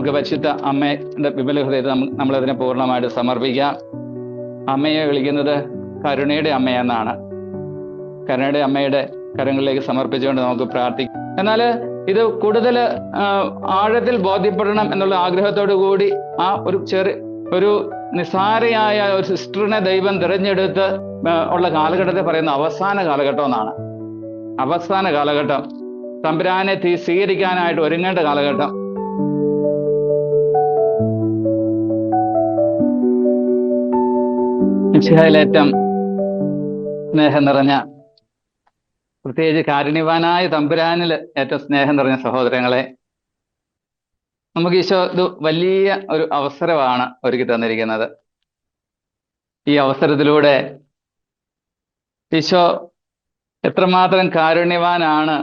നമുക്ക് പരിശുദ്ധ അമ്മയുടെ വിമല ഹൃദയത്തെ നമ്മളതിനെ പൂർണ്ണമായിട്ട് സമർപ്പിക്കാം. അമ്മയെ വിളിക്കുന്നത് കരുണയുടെ അമ്മയെന്നാണ്. കരുണയുടെ അമ്മയുടെ കരങ്ങളിലേക്ക് സമർപ്പിച്ചുകൊണ്ട് നമുക്ക് പ്രാർത്ഥിക്കാം. എന്നാൽ ഇത് കൂടുതൽ ആഴത്തിൽ ബോധ്യപ്പെടണം എന്നുള്ള ആഗ്രഹത്തോടു കൂടി ആ ഒരു നിസ്സാരയായ ഒരു സിസ്റ്ററിനെ ദൈവം തിരഞ്ഞെടുത്ത് ഉള്ള കാലഘട്ടത്തെ പറയുന്ന അവസാന കാലഘട്ടം എന്നാണ്. അവസാന കാലഘട്ടം, തമ്പുരാനെ സ്വീകരിക്കാനായിട്ട് ഒരുങ്ങേണ്ട കാലഘട്ടം. മിശിഹായിലേറ്റം സ്നേഹം നിറഞ്ഞ, പ്രത്യേകിച്ച് കാരുണ്യവാനായ തമ്പുരാനിൽ ഏറ്റവും സ്നേഹം നിറഞ്ഞ സഹോദരങ്ങളെ, നമുക്ക് ഈശോ ഇത് വലിയ ഒരു അവസരമാണ് ഒരുക്കി തന്നിരിക്കുന്നത്. ഈ അവസരത്തിലൂടെ ഈശോ എത്രമാത്രം കാരുണ്യവാനാണ്,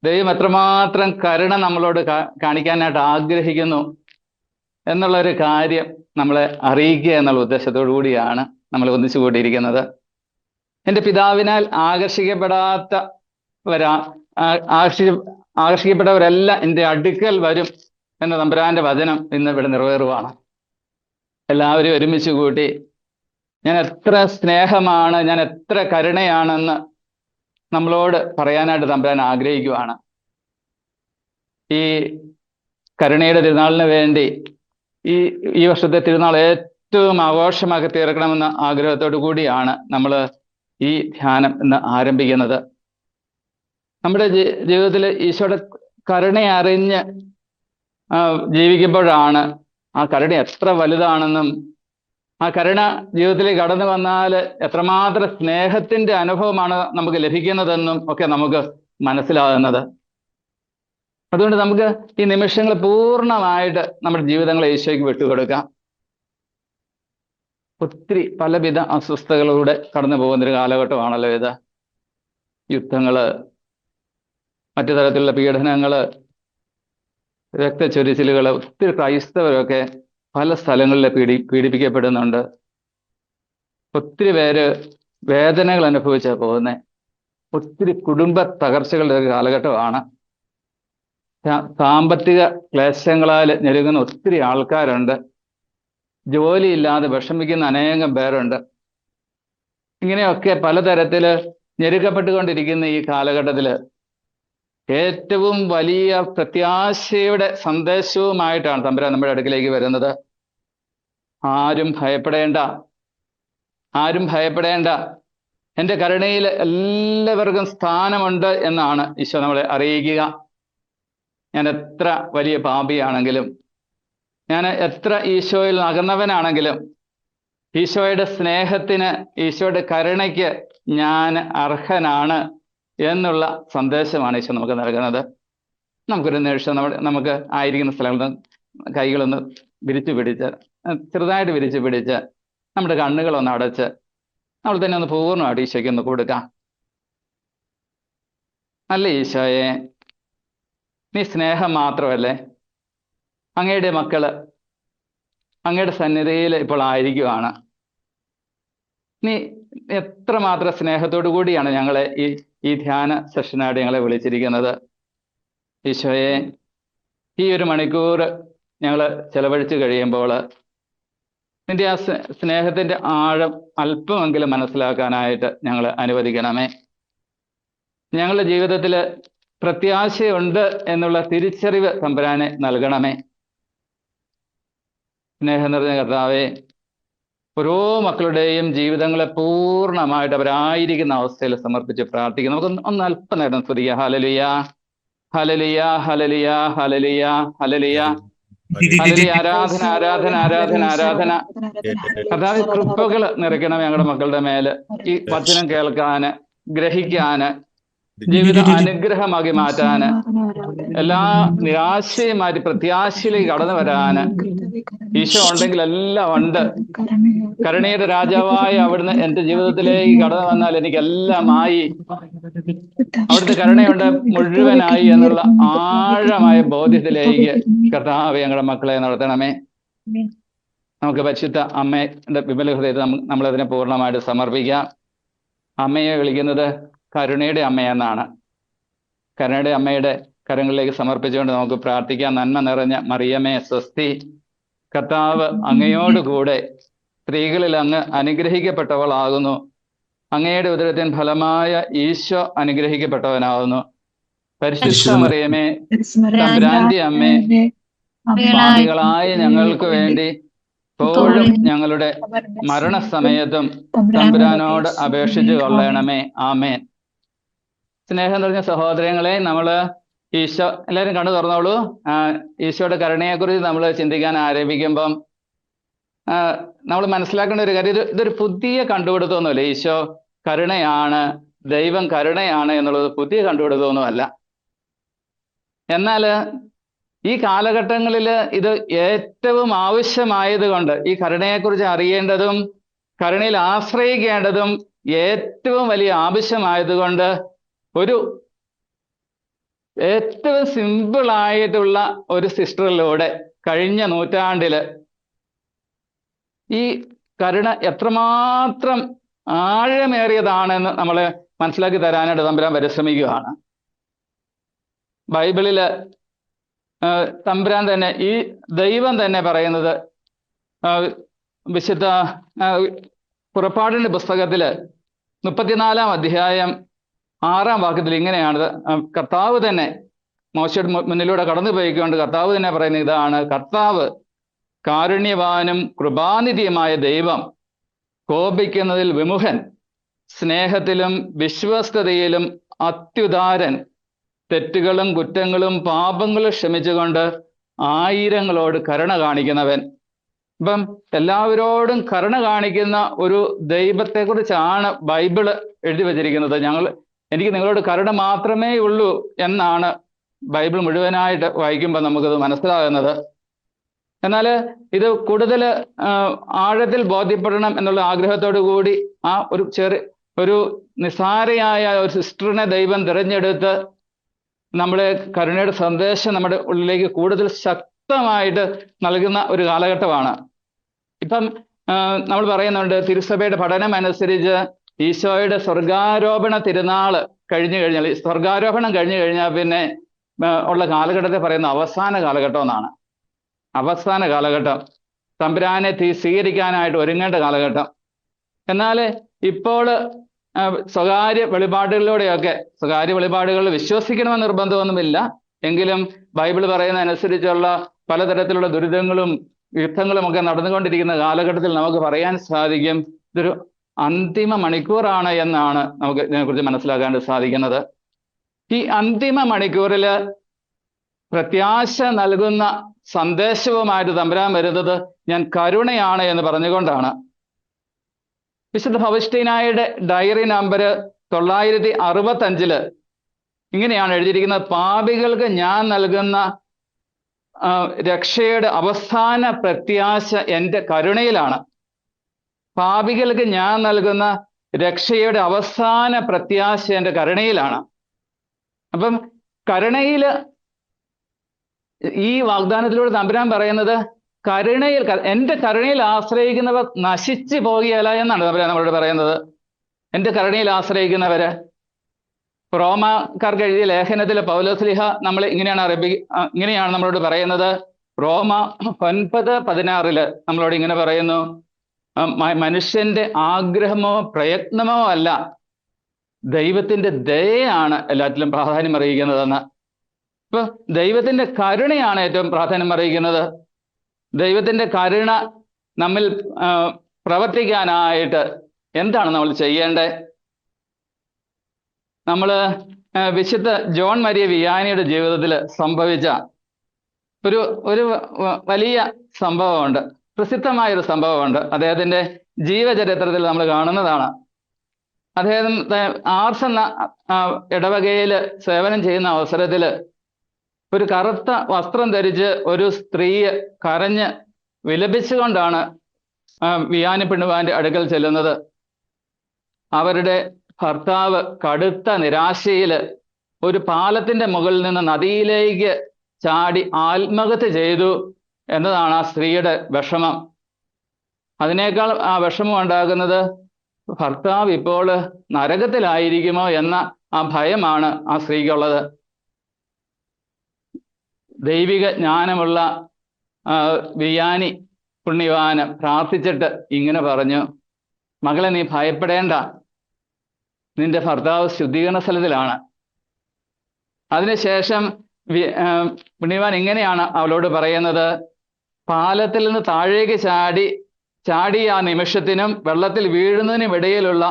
ദൈവം എത്രമാത്രം കരുണ നമ്മളോട് കാണിക്കാനായിട്ട് ആഗ്രഹിക്കുന്നു എന്നുള്ളൊരു കാര്യം നമ്മളെ അറിയിക്കുക എന്നുള്ള ഉദ്ദേശത്തോടു കൂടിയാണ് നമ്മൾ ഒന്നിച്ചു കൂടിയിരിക്കുന്നത്. എൻ്റെ പിതാവിനാൽ ആകർഷിക്കപ്പെട്ടവരെല്ലാം എൻ്റെ അടുക്കൽ വരും എന്ന തമ്പുരാന്റെ വചനം ഇന്ന് ഇവിടെ നിറവേറുവാണ്. എല്ലാവരും ഒരുമിച്ച് കൂട്ടി ഞാൻ എത്ര സ്നേഹമാണ്, ഞാൻ എത്ര കരുണയാണെന്ന് നമ്മളോട് പറയാനായിട്ട് തമ്പുരാൻ ആഗ്രഹിക്കുവാണ്. ഈ കരുണയുടെ തിരുനാളിന് വേണ്ടി ഈ വർഷത്തെ തിരുനാൾ ഏറ്റവും ആഘോഷമാക്കി തീർക്കണമെന്ന ആഗ്രഹത്തോടു കൂടിയാണ് നമ്മൾ ഈ ധ്യാനം ഇന്ന് ആരംഭിക്കുന്നത്. നമ്മുടെ ജീവിതത്തിൽ ഈശോയുടെ കരുണ അറിഞ്ഞ് ജീവിക്കുമ്പോഴാണ് ആ കരുണ എത്ര വലുതാണെന്നും ആ കരുണ ജീവിതത്തിലേക്ക് കടന്നു വന്നാൽ എത്രമാത്രം സ്നേഹത്തിന്റെ അനുഭവമാണ് നമുക്ക് ലഭിക്കുന്നതെന്നും ഒക്കെ നമുക്ക് മനസ്സിലാകുന്നത്. അതുകൊണ്ട് നമുക്ക് ഈ നിമിഷങ്ങൾ പൂർണ്ണമായിട്ട് നമ്മുടെ ജീവിതങ്ങളെ ഈശോയ്ക്ക് വിട്ടുകൊടുക്കാം. ഒത്തിരി പലവിധ അസ്വസ്ഥതകളിലൂടെ കടന്നു പോകുന്നൊരു കാലഘട്ടമാണല്ലോ ഇത്. യുദ്ധങ്ങള്, മറ്റു തരത്തിലുള്ള പീഡനങ്ങള്, രക്തച്ചൊരിച്ചിലുകൾ, ഒത്തിരി ക്രൈസ്തവരൊക്കെ പല സ്ഥലങ്ങളിൽ പീഡിപ്പിക്കപ്പെടുന്നുണ്ട്. ഒത്തിരി പേര് വേദനകൾ അനുഭവിച്ചാണ് പോകുന്നത്. ഒത്തിരി കുടുംബ തകർച്ചകളുടെ ഒരു കാലഘട്ടമാണ്. സാമ്പത്തിക ക്ലേശങ്ങളാൽ ഞെരുങ്ങുന്ന ഒത്തിരി ആൾക്കാരുണ്ട്. ജോലിയില്ലാതെ വിഷമിക്കുന്ന അനേകം പേരുണ്ട്. ഇങ്ങനെയൊക്കെ പലതരത്തിൽ ഞെരുക്കപ്പെട്ടുകൊണ്ടിരിക്കുന്ന ഈ കാലഘട്ടത്തിൽ ഏറ്റവും വലിയ പ്രത്യാശയുടെ സന്ദേശവുമായിട്ടാണ് തമ്പുരാൻ നമ്മുടെ അടുക്കിലേക്ക് വരുന്നത്. ആരും ഭയപ്പെടേണ്ട, ആരും ഭയപ്പെടേണ്ട, എൻ്റെ കരുണയിൽ എല്ലാവർക്കും സ്ഥാനമുണ്ട് എന്നാണ് ഈശോ നമ്മളെ അറിയിക്കുക. ഞാൻ എത്ര വലിയ പാപിയാണെങ്കിലും, ഞാൻ എത്ര ഈശോയിൽ അകന്നവനാണെങ്കിലും, ഈശോയുടെ സ്നേഹത്തിന്, ഈശോയുടെ കരുണയ്ക്ക് ഞാൻ അർഹനാണ് എന്നുള്ള സന്ദേശമാണ് ഈശോ നമുക്ക് നൽകുന്നത്. നമുക്കൊരു നിമിഷം നമുക്ക് ആയിരിക്കുന്ന സ്ഥലങ്ങളിൽ കൈകളൊന്ന് വിരിച്ചു പിടിച്ച്, ചെറുതായിട്ട് വിരിച്ചു പിടിച്ച്, നമ്മുടെ കണ്ണുകളൊന്ന് അടച്ച് നമ്മൾ തന്നെ ഒന്ന് പൂർണ്ണമായിട്ട് ഈശോയ്ക്ക് ഒന്ന് കൊടുക്കാം. നല്ല ഈശോയെ, നീ സ്നേഹം മാത്രമല്ലേ, അങ്ങയുടെ മക്കള് അങ്ങയുടെ സന്നിധിയിൽ ഇപ്പോൾ ആയിരിക്കുവാണ്. നീ എത്രമാത്രം സ്നേഹത്തോടു കൂടിയാണ് ഞങ്ങളെ ഈ ധ്യാന സെഷനായിട്ട് ഞങ്ങളെ വിളിച്ചിരിക്കുന്നത്. ഈശോയെ, ഈ ഒരു മണിക്കൂർ ഞങ്ങൾ ചെലവഴിച്ച് കഴിയുമ്പോൾ നിന്റെ ആ സ്നേഹത്തിന്റെ ആഴം അല്പമെങ്കിലും മനസ്സിലാക്കാനായിട്ട് ഞങ്ങൾ അനുവദിക്കണമേ. ഞങ്ങളുടെ ജീവിതത്തിൽ പ്രത്യാശയുണ്ട് എന്നുള്ള തിരിച്ചറിവ് തമ്പുരാനെ നൽകണമേ. സ്നേഹം നിറഞ്ഞ കർത്താവേ, ഓരോ മക്കളുടെയും ജീവിതങ്ങളെ പൂർണ്ണമായിട്ട് അവരായിരിക്കുന്ന അവസ്ഥയിൽ സമർപ്പിച്ച് പ്രാർത്ഥിക്കുന്നു. നമുക്ക് അല്പനേരം സ്തുതിക്കാം. Hallelujah, hallelujah, hallelujah, hallelujah, hallelujah, hallelujah. ആരാധന, ആരാധന, ആരാധന, ആരാധന. കർത്താവേ, കൃപകൾ നിറയ്ക്കണം ഞങ്ങളുടെ മക്കളുടെ മേല്. ഈ വചനം കേൾക്കാന്, ഗ്രഹിക്കാന്, ജീവിതം അനുഗ്രഹമാക്കി മാറ്റാന്, എല്ലാ നിരാശയും മാറ്റി പ്രത്യാശയിലേക്ക് കടന്നു വരാന് ഈശോ ഉണ്ടെങ്കിൽ എല്ലാം ഉണ്ട്. കരുണയുടെ രാജാവായി അവിടുന്ന് എൻ്റെ ജീവിതത്തിലേക്ക് കടന്നു വന്നാൽ എനിക്കെല്ലാമായി. അവിടുത്തെ കരുണയുണ്ട് മുഴുവനായി എന്നുള്ള ആഴമായ ബോധ്യത്തിലേക്ക് കർത്താവേ ഞങ്ങളുടെ മക്കളെ നടത്തണമേ. നമുക്ക് പരിശുദ്ധ അമ്മയുടെ വിമല ഹൃദയത്തെ നമ്മളതിനെ പൂർണ്ണമായിട്ട് സമർപ്പിക്കാം. അമ്മയെ വിളിക്കുന്നത് കരുണയുടെ അമ്മയെന്നാണ്. കരുണയുടെ അമ്മയുടെ കരങ്ങളിലേക്ക് സമർപ്പിച്ചുകൊണ്ട് നമുക്ക് പ്രാർത്ഥിക്കാം. നന്മ നിറഞ്ഞ മറിയമേ സ്വസ്തി, കർത്താവ് അങ്ങയോടുകൂടെ സ്ത്രീകളിൽ അങ്ങ് അനുഗ്രഹിക്കപ്പെട്ടവളാകുന്നു. അങ്ങയുടെ ഉദരത്തിൻ ഫലമായ ഈശോ അനുഗ്രഹിക്കപ്പെട്ടവനാകുന്നു. പരിശുദ്ധ മറിയമേ തമ്പുരാന്റെ അമ്മേ, പാപികളായ ഞങ്ങൾക്ക് വേണ്ടി എപ്പോഴും ഞങ്ങളുടെ മരണസമയത്തും തമ്പുരാനോട് അപേക്ഷിച്ചു കൊള്ളണമേ. ആമേൻ. സ്നേഹം നിറഞ്ഞ സഹോദരങ്ങളെ, നമ്മള് ഈശോ, എല്ലാവരും കണ്ടു തുറന്നോളൂ. ഈശോയുടെ കരുണയെക്കുറിച്ച് നമ്മൾ ചിന്തിക്കാൻ ആരംഭിക്കുമ്പം നമ്മൾ മനസ്സിലാക്കേണ്ട ഒരു കാര്യം, ഇതൊരു പുതിയ കണ്ടുപിടുത്തമൊന്നുമല്ല. ഈശോ കരുണയാണ്, ദൈവം കരുണയാണ് എന്നുള്ളത് പുതിയ കണ്ടുപിടുത്തമൊന്നുമല്ല. എന്നാൽ ഈ കാലഘട്ടങ്ങളിൽ ഇത് ഏറ്റവും ആവശ്യമായത് കൊണ്ട്, ഈ കരുണയെക്കുറിച്ച് അറിയേണ്ടതും കരുണയിൽ ആശ്രയിക്കേണ്ടതും ഏറ്റവും വലിയ ആവശ്യമായതുകൊണ്ട്, ഒരു ഏറ്റവും സിമ്പിളായിട്ടുള്ള ഒരു സിസ്റ്ററിലൂടെ കഴിഞ്ഞ നൂറ്റാണ്ടിൽ ഈ കരുണ എത്രമാത്രം ആഴമേറിയതാണെന്ന് നമ്മളെ മനസ്സിലാക്കി തരാനായിട്ട് തമ്പുരാൻ പരിശ്രമിക്കുകയാണ്. ബൈബിളില് തമ്പുരാൻ തന്നെ, ഈ ദൈവം തന്നെ പറയുന്നത്, വിശുദ്ധ പുറപ്പാടിന്റെ പുസ്തകത്തില് 34-ാം അധ്യായം 6-ാം വാക്യത്തിൽ ഇങ്ങനെയാണ് കർത്താവ് തന്നെ മോശയുടെ മുന്നിലൂടെ കടന്നു പോയിക്കൊണ്ട് കർത്താവ് തന്നെ പറയുന്നത് ഇതാണ്: കർത്താവ് കാരുണ്യവാനും കൃപാനിധിയുമായ ദൈവം, കോപിക്കുന്നതിൽ വിമുഖൻ, സ്നേഹത്തിലും വിശ്വസ്തതയിലും അത്യുദാരൻ, തെറ്റുകളും കുറ്റങ്ങളും പാപങ്ങളും ക്ഷമിച്ചുകൊണ്ട് ആയിരങ്ങളോട് കരുണ കാണിക്കുന്നവൻ. ഇപ്പം എല്ലാവരോടും കരുണ കാണിക്കുന്ന ഒരു ദൈവത്തെക്കുറിച്ചാണ് ബൈബിള് എഴുതി വച്ചിരിക്കുന്നത്. എനിക്ക് നിങ്ങളോട് കരുണ മാത്രമേ ഉള്ളൂ എന്നാണ് ബൈബിൾ മുഴുവനായിട്ട് വായിക്കുമ്പോൾ നമുക്കത് മനസ്സിലാകുന്നത്. എന്നാൽ ഇത് കൂടുതൽ ആഴത്തിൽ ബോധ്യപ്പെടണം എന്നുള്ള ആഗ്രഹത്തോടു കൂടി ഒരു നിസ്സാരയായ ഒരു സിസ്റ്ററിനെ ദൈവം തിരഞ്ഞെടുത്ത് നമ്മുടെ കരുണയുടെ സന്ദേശം നമ്മുടെ ഉള്ളിലേക്ക് കൂടുതൽ ശക്തമായിട്ട് നൽകുന്ന ഒരു കാലഘട്ടമാണ്. ഇപ്പം നമ്മൾ പറയുന്നുണ്ട്, തിരുസഭയുടെ പഠനം അനുസരിച്ച് ഈശോയുടെ സ്വർഗാരോപണ തിരുനാൾ കഴിഞ്ഞു കഴിഞ്ഞാൽ, സ്വർഗാരോപണം കഴിഞ്ഞു കഴിഞ്ഞാൽ പിന്നെ ഉള്ള കാലഘട്ടത്തെ പറയുന്ന അവസാന കാലഘട്ടം എന്നാണ്. അവസാന കാലഘട്ടം, തമ്പുരാനെ സ്വീകരിക്കാനായിട്ട് ഒരുങ്ങേണ്ട കാലഘട്ടം. എന്നാൽ ഇപ്പോൾ സ്വകാര്യ വെളിപാടുകളിലൂടെയൊക്കെ, സ്വകാര്യ വെളിപാടുകളിൽ വിശ്വസിക്കണമെന്ന് നിർബന്ധമൊന്നുമില്ല, എങ്കിലും ബൈബിൾ പറയുന്ന അനുസരിച്ചുള്ള പലതരത്തിലുള്ള ദുരിതങ്ങളും യുദ്ധങ്ങളും ഒക്കെ നടന്നുകൊണ്ടിരിക്കുന്ന കാലഘട്ടത്തിൽ നമുക്ക് പറയാൻ സാധിക്കും, ഇതൊരു അന്തിമ മണിക്കൂറാണ് എന്നാണ് നമുക്ക് ഇതിനെക്കുറിച്ച് മനസ്സിലാക്കാൻ സാധിക്കുന്നത്. ഈ അന്തിമ മണിക്കൂറിൽ പ്രത്യാശ നൽകുന്ന സന്ദേശവുമായിട്ട് തമ്പുരാൻ വരുന്നത് ഞാൻ കരുണയാണ് എന്ന് പറഞ്ഞുകൊണ്ടാണ്. വിശുദ്ധ ഫൗസ്റ്റീനായുടെ ഡയറി നമ്പർ 965 ഇങ്ങനെയാണ് എഴുതിയിരിക്കുന്നത്: പാപികൾക്ക് ഞാൻ നൽകുന്ന രക്ഷയുടെ അവസാന പ്രത്യാശ എൻ്റെ കരുണയിലാണ്. പാപികൾക്ക് ഞാൻ നൽകുന്ന രക്ഷയുടെ അവസാന പ്രത്യാശ എൻ്റെ കരുണയിലാണ്. അപ്പം കരുണയിൽ, ഈ വാഗ്ദാനത്തിലൂടെ തമ്പുരാൻ പറയുന്നത്, എൻ്റെ കരുണയിൽ ആശ്രയിക്കുന്നവർ നശിച്ചു പോകുകയില്ല എന്നാണ് തമ്പുരാൻ നമ്മളോട് പറയുന്നത്. എൻ്റെ കരുണയിൽ ആശ്രയിക്കുന്നവര്, റോമാക്കാർക്ക് എഴുതിയ ലേഖനത്തിൽ പൗലോസ്ലീഹ ഇങ്ങനെയാണ് നമ്മളോട് പറയുന്നത്. റോമ 9:16 നമ്മളോട് ഇങ്ങനെ പറയുന്നു: മനുഷ്യന്റെ ആഗ്രഹമോ പ്രയത്നമോ അല്ല, ദൈവത്തിന്റെ ദയയാണ് എല്ലാറ്റിലും പ്രാധാന്യം അറിയിക്കുന്നതെന്ന്. ഇപ്പൊ ദൈവത്തിന്റെ കരുണയാണ് ഏറ്റവും പ്രാധാന്യം അറിയിക്കുന്നത്. ദൈവത്തിന്റെ കരുണ നമ്മിൽ പ്രവർത്തിക്കാനായിട്ട് എന്താണ് നമ്മൾ ചെയ്യേണ്ടത്? നമ്മൾ വിശുദ്ധ ജോൺ മരിയ വിയാനിയുടെ ജീവിതത്തിൽ സംഭവിച്ച ഒരു വലിയ സംഭവമുണ്ട്, പ്രസിദ്ധമായൊരു സംഭവമുണ്ട്. അദ്ദേഹത്തിന്റെ ജീവചരിത്രത്തിൽ നമ്മൾ കാണുന്നതാണ്. അദ്ദേഹം ആർസ് എന്ന ഇടവകയിൽ സേവനം ചെയ്യുന്ന അവസരത്തിൽ ഒരു കറുത്ത വസ്ത്രം ധരിച്ച് ഒരു സ്ത്രീയെ കരഞ്ഞ് വിലപിച്ചുകൊണ്ടാണ് വിയാനി പെണ്ണുവാന്റെ അടുക്കൽ ചെല്ലുന്നത്. അവരുടെ ഭർത്താവ് കടുത്ത നിരാശയിൽ ഒരു പാലത്തിന്റെ മുകളിൽ നിന്ന് നദിയിലേക്ക് ചാടി ആത്മഹത്യ ചെയ്തു എന്നതാണ് ആ സ്ത്രീയുടെ വിഷമം. അതിനേക്കാൾ ആ വിഷമം ഉണ്ടാകുന്നത് ഭർത്താവ് ഇപ്പോൾ നരകത്തിലായിരിക്കുമോ എന്ന ആ ഭയമാണ് ആ സ്ത്രീക്കുള്ളത്. ദൈവിക ജ്ഞാനമുള്ള വിയാനി പുണ്യവാന് പ്രാർത്ഥിച്ചിട്ട് ഇങ്ങനെ പറഞ്ഞു, മകളെ നീ ഭയപ്പെടേണ്ട, നിന്റെ ഭർത്താവ് ശുദ്ധീകരണ സ്ഥലത്തിലാണ്. അതിനുശേഷം പുണ്യവാൻ ഇങ്ങനെയാണ് അവളോട് പറയുന്നത്, പാലത്തിൽ നിന്ന് താഴേക്ക് ചാടി ആ നിമിഷത്തിനും വെള്ളത്തിൽ വീഴുന്നതിനും ഇടയിലുള്ള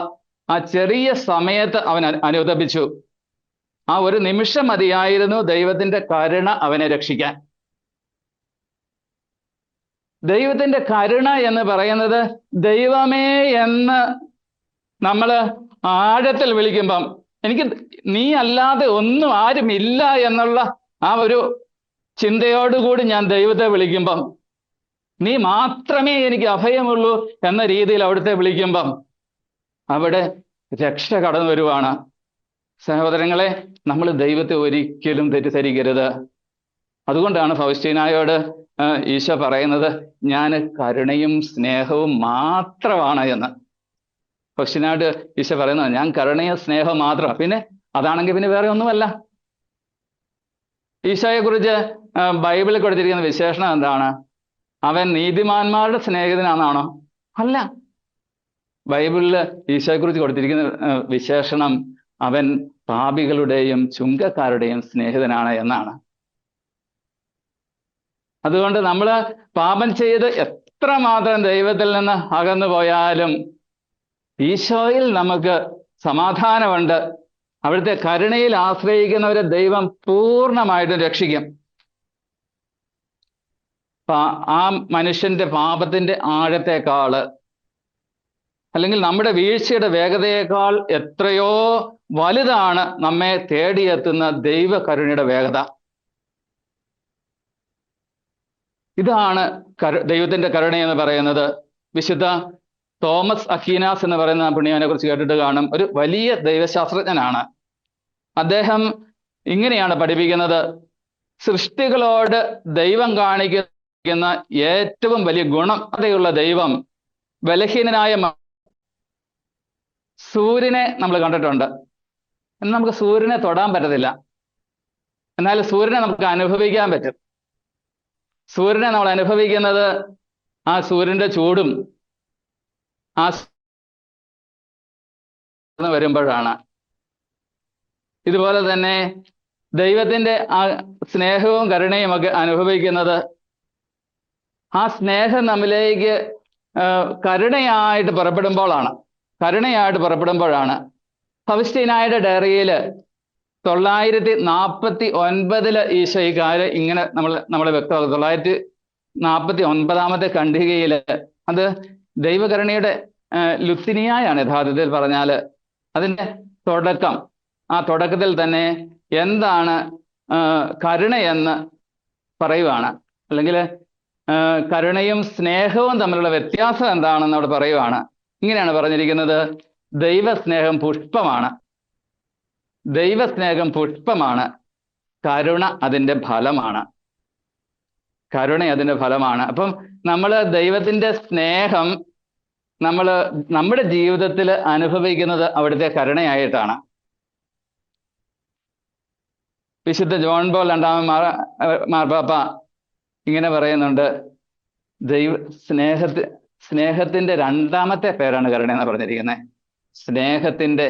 ആ ചെറിയ സമയത്ത് അവൻ അനുതപിച്ചു. ആ ഒരു നിമിഷം മതിയായിരുന്നു ദൈവത്തിന്റെ കരുണ അവനെ രക്ഷിക്കാൻ. ദൈവത്തിന്റെ കരുണ എന്ന് പറയുന്നത്, ദൈവമേ എന്ന് നമ്മൾ ആഴത്തിൽ വിളിക്കുമ്പം, എനിക്ക് നീ അല്ലാതെ ഒന്നും ആരുമില്ല എന്നുള്ള ആ ഒരു ചിന്തയോടുകൂടി ഞാൻ ദൈവത്തെ വിളിക്കുമ്പം, നീ മാത്രമേ എനിക്ക് അഭയമുള്ളൂ എന്ന രീതിയിൽ അവിടുത്തെ വിളിക്കുമ്പം അവിടെ രക്ഷ കടന്നു വരുവാണ്. സഹോദരങ്ങളെ, നമ്മൾ ദൈവത്തെ ഒരിക്കലും തെറ്റിദ്ധരിക്കരുത്. അതുകൊണ്ടാണ് ഫൗസ്റ്റീനായോട് ഈശോ പറയുന്നത്, ഞാൻ കരുണയും സ്നേഹവും മാത്രമാണ് എന്ന്. ഫൗസ്റ്റീനായോട് ഈശോ പറയുന്നത്, ഞാൻ കരുണയും സ്നേഹവും മാത്രമാണ്, പിന്നെ അതാണെങ്കിൽ പിന്നെ വേറെ ഒന്നുമല്ല. ഈശോയെ കുറിച്ച് ബൈബിളിൽ കൊടുത്തിരിക്കുന്ന വിശേഷണം എന്താണ്? അവൻ നീതിമാന്മാരുടെ സ്നേഹിതനാണോ? അല്ല. ബൈബിളിൽ ഈശോയെ കുറിച്ച് കൊടുത്തിരിക്കുന്ന വിശേഷണം, അവൻ പാപികളുടെയും ചുങ്കക്കാരുടെയും സ്നേഹിതനാണ് എന്നാണ്. അതുകൊണ്ട് നമ്മൾ പാപം ചെയ്ത് എത്രമാത്രം ദൈവത്തിൽ നിന്ന് അകന്നു പോയാലും ഈശോയിൽ നമുക്ക് സമാധാനമുണ്ട്. അവിടുത്തെ കരുണയിൽ ആശ്രയിക്കുന്നവരെ ദൈവം പൂർണ്ണമായിട്ടും രക്ഷിക്കും. ആ മനുഷ്യന്റെ പാപത്തിന്റെ ആഴത്തെക്കാള്, അല്ലെങ്കിൽ നമ്മുടെ വീഴ്ചയുടെ വേഗതയേക്കാൾ എത്രയോ വലുതാണ് നമ്മെ തേടിയെത്തുന്ന ദൈവ കരുണയുടെ വേഗത. ഇതാണ് ദൈവത്തിന്റെ കരുണ എന്ന് പറയുന്നത്. വിശുദ്ധ തോമസ് അക്വീനാസ് എന്ന് പറയുന്ന പുണ്യവനെ കുറിച്ച് കേട്ടിട്ട് കാണും. ഒരു വലിയ ദൈവശാസ്ത്രജ്ഞനാണ്. അദ്ദേഹം ഇങ്ങനെയാണ് പഠിപ്പിക്കുന്നത്, സൃഷ്ടികളോട് ദൈവം കാണിക്കുന്ന ഏറ്റവും വലിയ ഗുണമുള്ള ദൈവം ബലഹീനനായ സൂര്യനെ നമ്മൾ കണ്ടിട്ടുണ്ട്. എന്നാൽ നമുക്ക് സൂര്യനെ തൊടാൻ പറ്റത്തില്ല. എന്നാൽ സൂര്യനെ നമുക്ക് അനുഭവിക്കാൻ പറ്റും. സൂര്യനെ നമ്മൾ അനുഭവിക്കുന്നത് ആ സൂര്യന്റെ ചൂടും ആ വരുമ്പോഴാണ്. ഇതുപോലെ തന്നെ ദൈവത്തിന്റെ ആ സ്നേഹവും കരുണയും ഒക്കെ അനുഭവിക്കുന്നത് ആ സ്നേഹം നമ്മിലേക്ക് കരുണയായിട്ട് പുറപ്പെടുമ്പോഴാണ്. ഫൗസ്റ്റീനായുടെ ഡയറിയിൽ 949 ഈശോ ഈ കാര്യം ഇങ്ങനെ നമ്മളെ വ്യക്തമാക്കും. 949 ഖണ്ഡികയിൽ അത് ദൈവകരുണയുടെ ലുത്തിനിയായാണ് യഥാർത്ഥത്തിൽ പറഞ്ഞാൽ. അതിൻ്റെ തുടക്കം, ആ തുടക്കത്തിൽ തന്നെ എന്താണ് കരുണയെന്ന് പറയുവാണ്. അല്ലെങ്കിൽ കരുണയും സ്നേഹവും തമ്മിലുള്ള വ്യത്യാസം എന്താണെന്ന് അവിടെ പറയുവാണ്. ഇങ്ങനെയാണ് പറഞ്ഞിരിക്കുന്നത്, ദൈവസ്നേഹം പുഷ്പമാണ്, കരുണ അതിൻ്റെ ഫലമാണ്. അപ്പം നമ്മൾ ദൈവത്തിൻ്റെ സ്നേഹം നമ്മുടെ ജീവിതത്തിൽ അനുഭവിക്കുന്നത് അവിടുത്തെ കരുണയായിട്ടാണ്. വിശുദ്ധ ജോൺ പോൾ രണ്ടാമൻ മാർപ്പാപ്പ ഇങ്ങനെ പറയുന്നുണ്ട്, സ്നേഹത്തിന്റെ രണ്ടാമത്തെ പേരാണ് കരുണ എന്ന് പറഞ്ഞിരിക്കുന്നത്. സ്നേഹത്തിന്റെ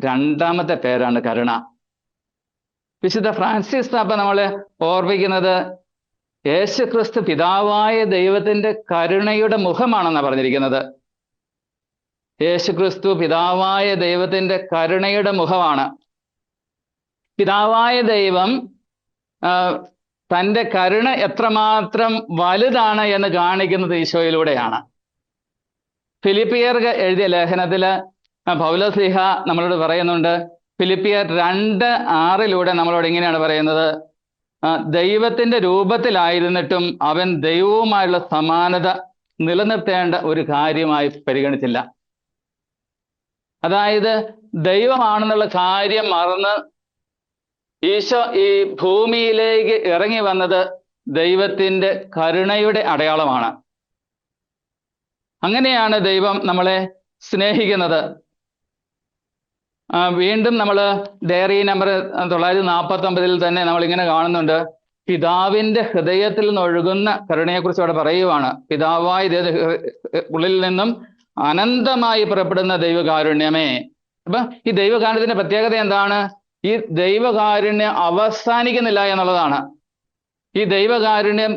രണ്ടാമത്തെ പേരാണ് കരുണ. വിശുദ്ധ ഫ്രാൻസിസ് പാപ്പ നമ്മളെ ഓർമ്മിക്കുന്നത് യേശുക്രിസ്തു പിതാവായ ദൈവത്തിന്റെ കരുണയുടെ മുഖമാണെന്നാണ് പറഞ്ഞിരിക്കുന്നത്. യേശുക്രിസ്തു പിതാവായ ദൈവത്തിന്റെ കരുണയുടെ മുഖമാണ്. പിതാവായ ദൈവം തൻ്റെ കരുണ എത്രമാത്രം വലുതാണ് എന്ന് കാണിക്കുന്നത് ഈശോയിലൂടെയാണ്. ഫിലിപ്പിയർക്ക് എഴുതിയ ലേഖനത്തിൽ പൗലോസ്ലീഹ നമ്മളോട് പറയുന്നുണ്ട്, ഫിലിപ്പിയർ 2:6 നമ്മളോട് ഇങ്ങനെയാണ് പറയുന്നത്, ദൈവത്തിന്റെ രൂപത്തിലായിരുന്നിട്ടും അവൻ ദൈവവുമായുള്ള സമാനത നിലനിർത്തേണ്ട ഒരു കാര്യമായി പരിഗണിച്ചില്ല. അതായത് ദൈവമാണെന്നുള്ള കാര്യം മറന്ന് ഈശോ ഈ ഭൂമിയിലേക്ക് ഇറങ്ങി വന്നത് ദൈവത്തിന്റെ കരുണയുടെ അടയാളമാണ്. അങ്ങനെയാണ് ദൈവം നമ്മളെ സ്നേഹിക്കുന്നത്. വീണ്ടും നമ്മൾ ഡയറി നമ്പർ 949 തന്നെ നമ്മളിങ്ങനെ കാണുന്നുണ്ട്, പിതാവിന്റെ ഹൃദയത്തിൽ നിന്ന് ഒഴുകുന്ന കരുണയെക്കുറിച്ച് അവിടെ പറയുവാണ്. പിതാവായ ഉള്ളിൽ നിന്നും അനന്തമായി പുറപ്പെടുന്ന ദൈവകാരുണ്യമേ. അപ്പൊ ഈ ദൈവകാരുണ്യത്തിന്റെ പ്രത്യേകത എന്താണ്? ഈ ദൈവകാരുണ്യം അവസാനിക്കുന്നില്ല എന്നുള്ളതാണ്. ഈ ദൈവകാരുണ്യം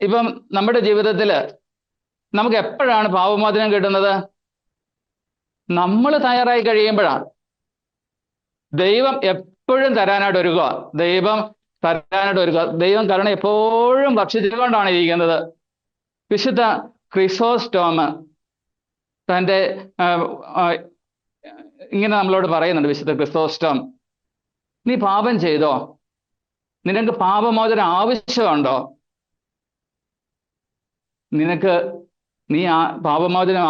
ഇപ്പം നമ്മുടെ ജീവിതത്തില് നമുക്ക് എപ്പോഴാണ് പാപമോചനം കിട്ടുന്നത്? നമ്മൾ തയ്യാറായി കഴിയുമ്പോഴാണ്. ദൈവം എപ്പോഴും തരാനായിട്ട് ഒരുക്കുക. ദൈവം കരുണ എപ്പോഴും ഭക്ഷിച്ചുകൊണ്ടാണ് ഇരിക്കുന്നത്. വിശുദ്ധ ക്രിസോസ്റ്റോം തൻ്റെ ഇങ്ങനെ നമ്മളോട് പറയുന്നുണ്ട്. വിശുദ്ധ ക്രിസോസ്റ്റോം, നീ പാപം ചെയ്തോ? നിനക്ക് പാപമോചനം ആവശ്യമുണ്ടോ? നീ പാപമോചനം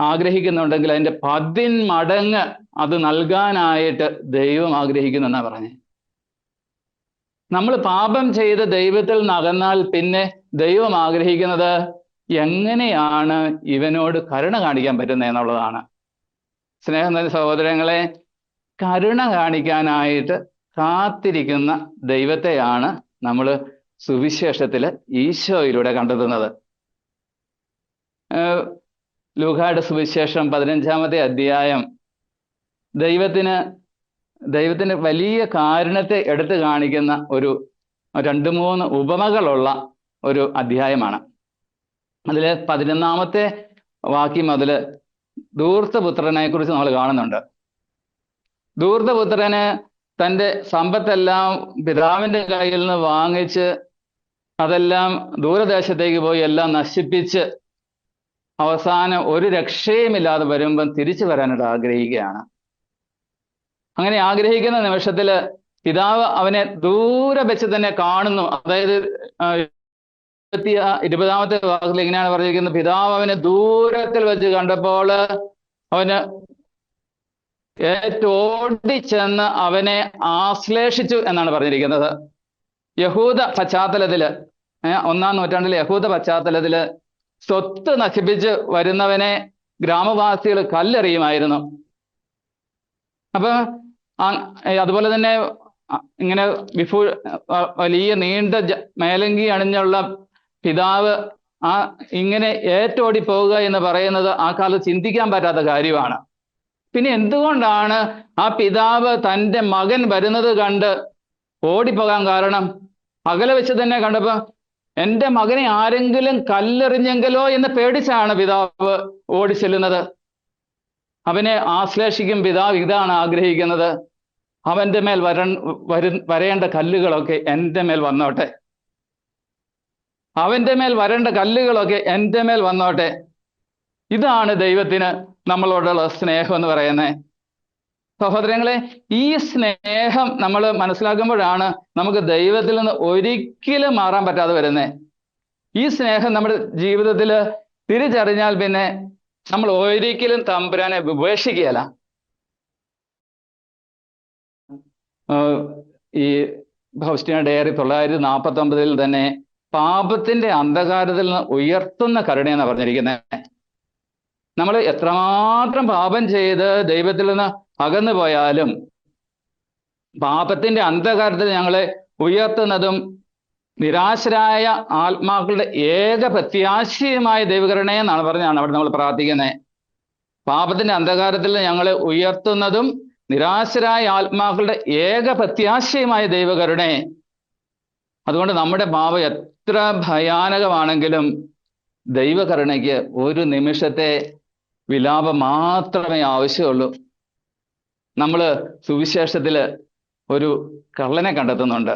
ആഗ്രഹിക്കുന്നുണ്ടെങ്കിൽ അതിന്റെ 10 മടങ്ങ് അത് നൽകാനായിട്ട് ദൈവം ആഗ്രഹിക്കുന്നു എന്നാ പറഞ്ഞേ. നമ്മൾ പാപം ചെയ്ത് ദൈവത്തിൽ നിന്ന് അകന്നാൽ പിന്നെ ദൈവം ആഗ്രഹിക്കുന്നത് എങ്ങനെയാണ് ഇവനോട് കരുണ കാണിക്കാൻ പറ്റുന്നത് എന്നുള്ളതാണ്. സ്നേഹം നിറഞ്ഞ സഹോദരങ്ങളെ, കരുണ കാണിക്കാനായിട്ട് കാത്തിരിക്കുന്ന ദൈവത്തെയാണ് നമ്മൾ സുവിശേഷത്തില് ഈശോയിലൂടെ കണ്ടെത്തുന്നത്. ലൂക്കായുടെ സുവിശേഷം 15-ാമത്തെ അധ്യായം ദൈവത്തിന് വലിയ കാരുണ്യത്തെ എടുത്തു കാണിക്കുന്ന ഒരു 2-3 ഉപമകളുള്ള ഒരു അധ്യായമാണ്. അതിൽ 11-ാമത്തെ വാക്യം മുതൽ ധൂർത്തപുത്രനെ കുറിച്ച് നമ്മൾ കാണുന്നുണ്ട്. ധൂർത്തപുത്രന് തൻ്റെ സമ്പത്തെല്ലാം പിതാവിൻ്റെ കയ്യിൽ നിന്ന് വാങ്ങിച്ച് അതെല്ലാം ദൂരദേശത്തേക്ക് പോയി എല്ലാം നശിപ്പിച്ച് അവസാനം ഒരു രക്ഷയുമില്ലാതെ വരുമ്പം തിരിച്ചു വരാനായിട്ട് ആഗ്രഹിക്കുകയാണ്. അങ്ങനെ ആഗ്രഹിക്കുന്ന നിമിഷത്തിൽ പിതാവ് അവനെ ദൂരെ വെച്ച് തന്നെ കാണുന്നു. അതായത് 20-ാമത്തെ വാക്കിൽ ഇങ്ങനെയാണ് പറഞ്ഞിരിക്കുന്നത്: പിതാവ് അവനെ ദൂരത്തിൽ വെച്ച് കണ്ടപ്പോൾ അവന് ഓടിച്ചെന്ന് അവനെ ആശ്ലേഷിച്ചു എന്നാണ് പറഞ്ഞിരിക്കുന്നത്. യഹൂദ പശ്ചാത്തലത്തില് 1-ാം നൂറ്റാണ്ടിലെ യഹൂദ പശ്ചാത്തലത്തില് സ്വത്ത് നശിപ്പിച്ച് വരുന്നവനെ ഗ്രാമവാസികൾ കല്ലെറിയുമായിരുന്നു. അപ്പൊ അതുപോലെ തന്നെ ഇങ്ങനെ വലിയ നീണ്ട മേലങ്കി അണിഞ്ഞുള്ള പിതാവ് ഇങ്ങനെ ഏറ്റോടി പോവുക എന്ന് പറയുന്നത് ആ കാലത്ത് ചിന്തിക്കാൻ പറ്റാത്ത കാര്യമാണ്. പിന്നെ എന്തുകൊണ്ടാണ് ആ പിതാവ് തൻ്റെ മകൻ വരുന്നത് കണ്ട് ഓടിപ്പോകാൻ കാരണം? അകലെ വെച്ച് തന്നെ കണ്ടപ്പോ എൻ്റെ മകനെ ആരെങ്കിലും കല്ലെറിഞ്ഞെങ്കിലോ എന്ന് പേടിച്ചാണ് പിതാവ് ഓടിച്ചെല്ലുന്നത്. അവനെ ആശ്ലേഷിക്കും പിതാവ് ഇതാണ് ആഗ്രഹിക്കുന്നത്: അവൻ്റെ മേൽ വരേണ്ട കല്ലുകളൊക്കെ എൻ്റെ മേൽ വന്നോട്ടെ, അവൻ്റെ മേൽ വരേണ്ട കല്ലുകളൊക്കെ എൻ്റെ മേൽ വന്നോട്ടെ. ഇതാണ് ദൈവത്തിന് നമ്മളോടുള്ള സ്നേഹം എന്ന് പറയുന്നത്. സഹോദരങ്ങളെ, ഈ സ്നേഹം നമ്മൾ മനസ്സിലാക്കുമ്പോഴാണ് നമുക്ക് ദൈവത്തിൽ നിന്ന് ഒരിക്കലും മാറാൻ പറ്റാതെ വരുന്നത്. ഈ സ്നേഹം നമ്മുടെ ജീവിതത്തിൽ തിരിച്ചറിഞ്ഞാൽ പിന്നെ നമ്മൾ ഒരിക്കലും തമ്പുരാനെ ഉപേക്ഷിക്കുകയല്ല. ഈ ഫൗസ്റ്റീന ഡയറി 949 തന്നെ പാപത്തിന്റെ അന്ധകാരത്തിൽ നിന്ന് ഉയർത്തുന്ന കരുണയെന്നാണ് പറഞ്ഞിരിക്കുന്നത്. നമ്മൾ എത്രമാത്രം പാപം ചെയ്ത് ദൈവത്തിൽ നിന്ന് അകന്നു പോയാലും പാപത്തിന്റെ അന്ധകാരത്തിൽ ഞങ്ങളെ ഉയർത്തുന്നതും നിരാശരായ ആത്മാക്കളുടെ ഏക പ്രത്യാശയുമായ ദൈവകരുണയെന്നാണ് പറഞ്ഞാണ് അവിടെ നമ്മൾ പ്രാർത്ഥിക്കുന്നത്. പാപത്തിന്റെ അന്ധകാരത്തിൽ ഞങ്ങളെ ഉയർത്തുന്നതും നിരാശരായ ആത്മാക്കളുടെ ഏക പ്രത്യാശയുമായ ദൈവകരുണയെ. അതുകൊണ്ട് നമ്മുടെ പാപം എത്ര ഭയാനകമാണെങ്കിലും ദൈവകരുണയ്ക്ക് ഒരു നിമിഷത്തെ വിലാപം മാത്രമേ ആവശ്യമുള്ളൂ. നമ്മൾ സുവിശേഷത്തിൽ ഒരു കള്ളനെ കണ്ടെത്തുന്നുണ്ട്.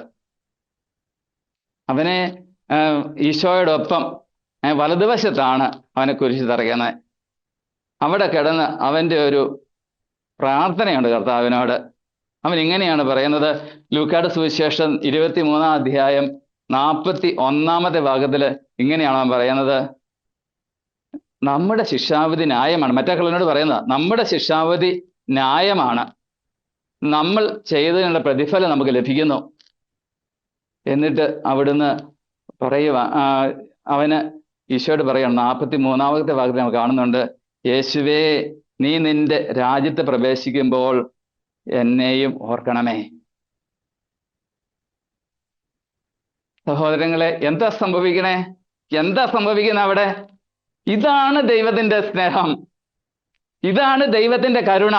അവനെ ഈശോയോടൊപ്പം വലതുവശത്താണ് അവനെ കുരിശിൽ തറയ്ക്കുന്നത്. അവിടെ കിടന്ന് അവൻ്റെ ഒരു പ്രാർത്ഥനയുണ്ട് കർത്താവിനോട്. അവൻ ഇങ്ങനെയാണ് പറയുന്നത്. ലൂക്കായുടെ സുവിശേഷം 23-ാം അധ്യായം 41-ാമത്തെ ഭാഗത്തിൽ ഇങ്ങനെയാണ് അവൻ പറയുന്നത്: നമ്മുടെ ശിക്ഷാവിധി ന്യായമാണ്. മറ്റേ കള്ളനോട് പറയുന്നത് നമ്മുടെ ശിക്ഷാവിധി ന്യായമാണ്, നമ്മൾ ചെയ്തതിനുള്ള പ്രതിഫലം നമുക്ക് ലഭിക്കുന്നു. എന്നിട്ട് അവിടുന്ന് പറയുക, അവന് ഈശോയോട് പറയണം. 43-ാമത്തെ ഭാഗത്ത് നമ്മൾ കാണുന്നുണ്ട്: യേശുവേ, നീ നിന്റെ രാജ്യത്ത് പ്രവേശിക്കുമ്പോൾ എന്നെയും ഓർക്കണമേ. സഹോദരങ്ങളെ, എന്താ സംഭവിക്കണേ? എന്താ സംഭവിക്കുന്നത് അവിടെ? ഇതാണ് ദൈവത്തിന്റെ സ്നേഹം, ഇതാണ് ദൈവത്തിന്റെ കരുണ.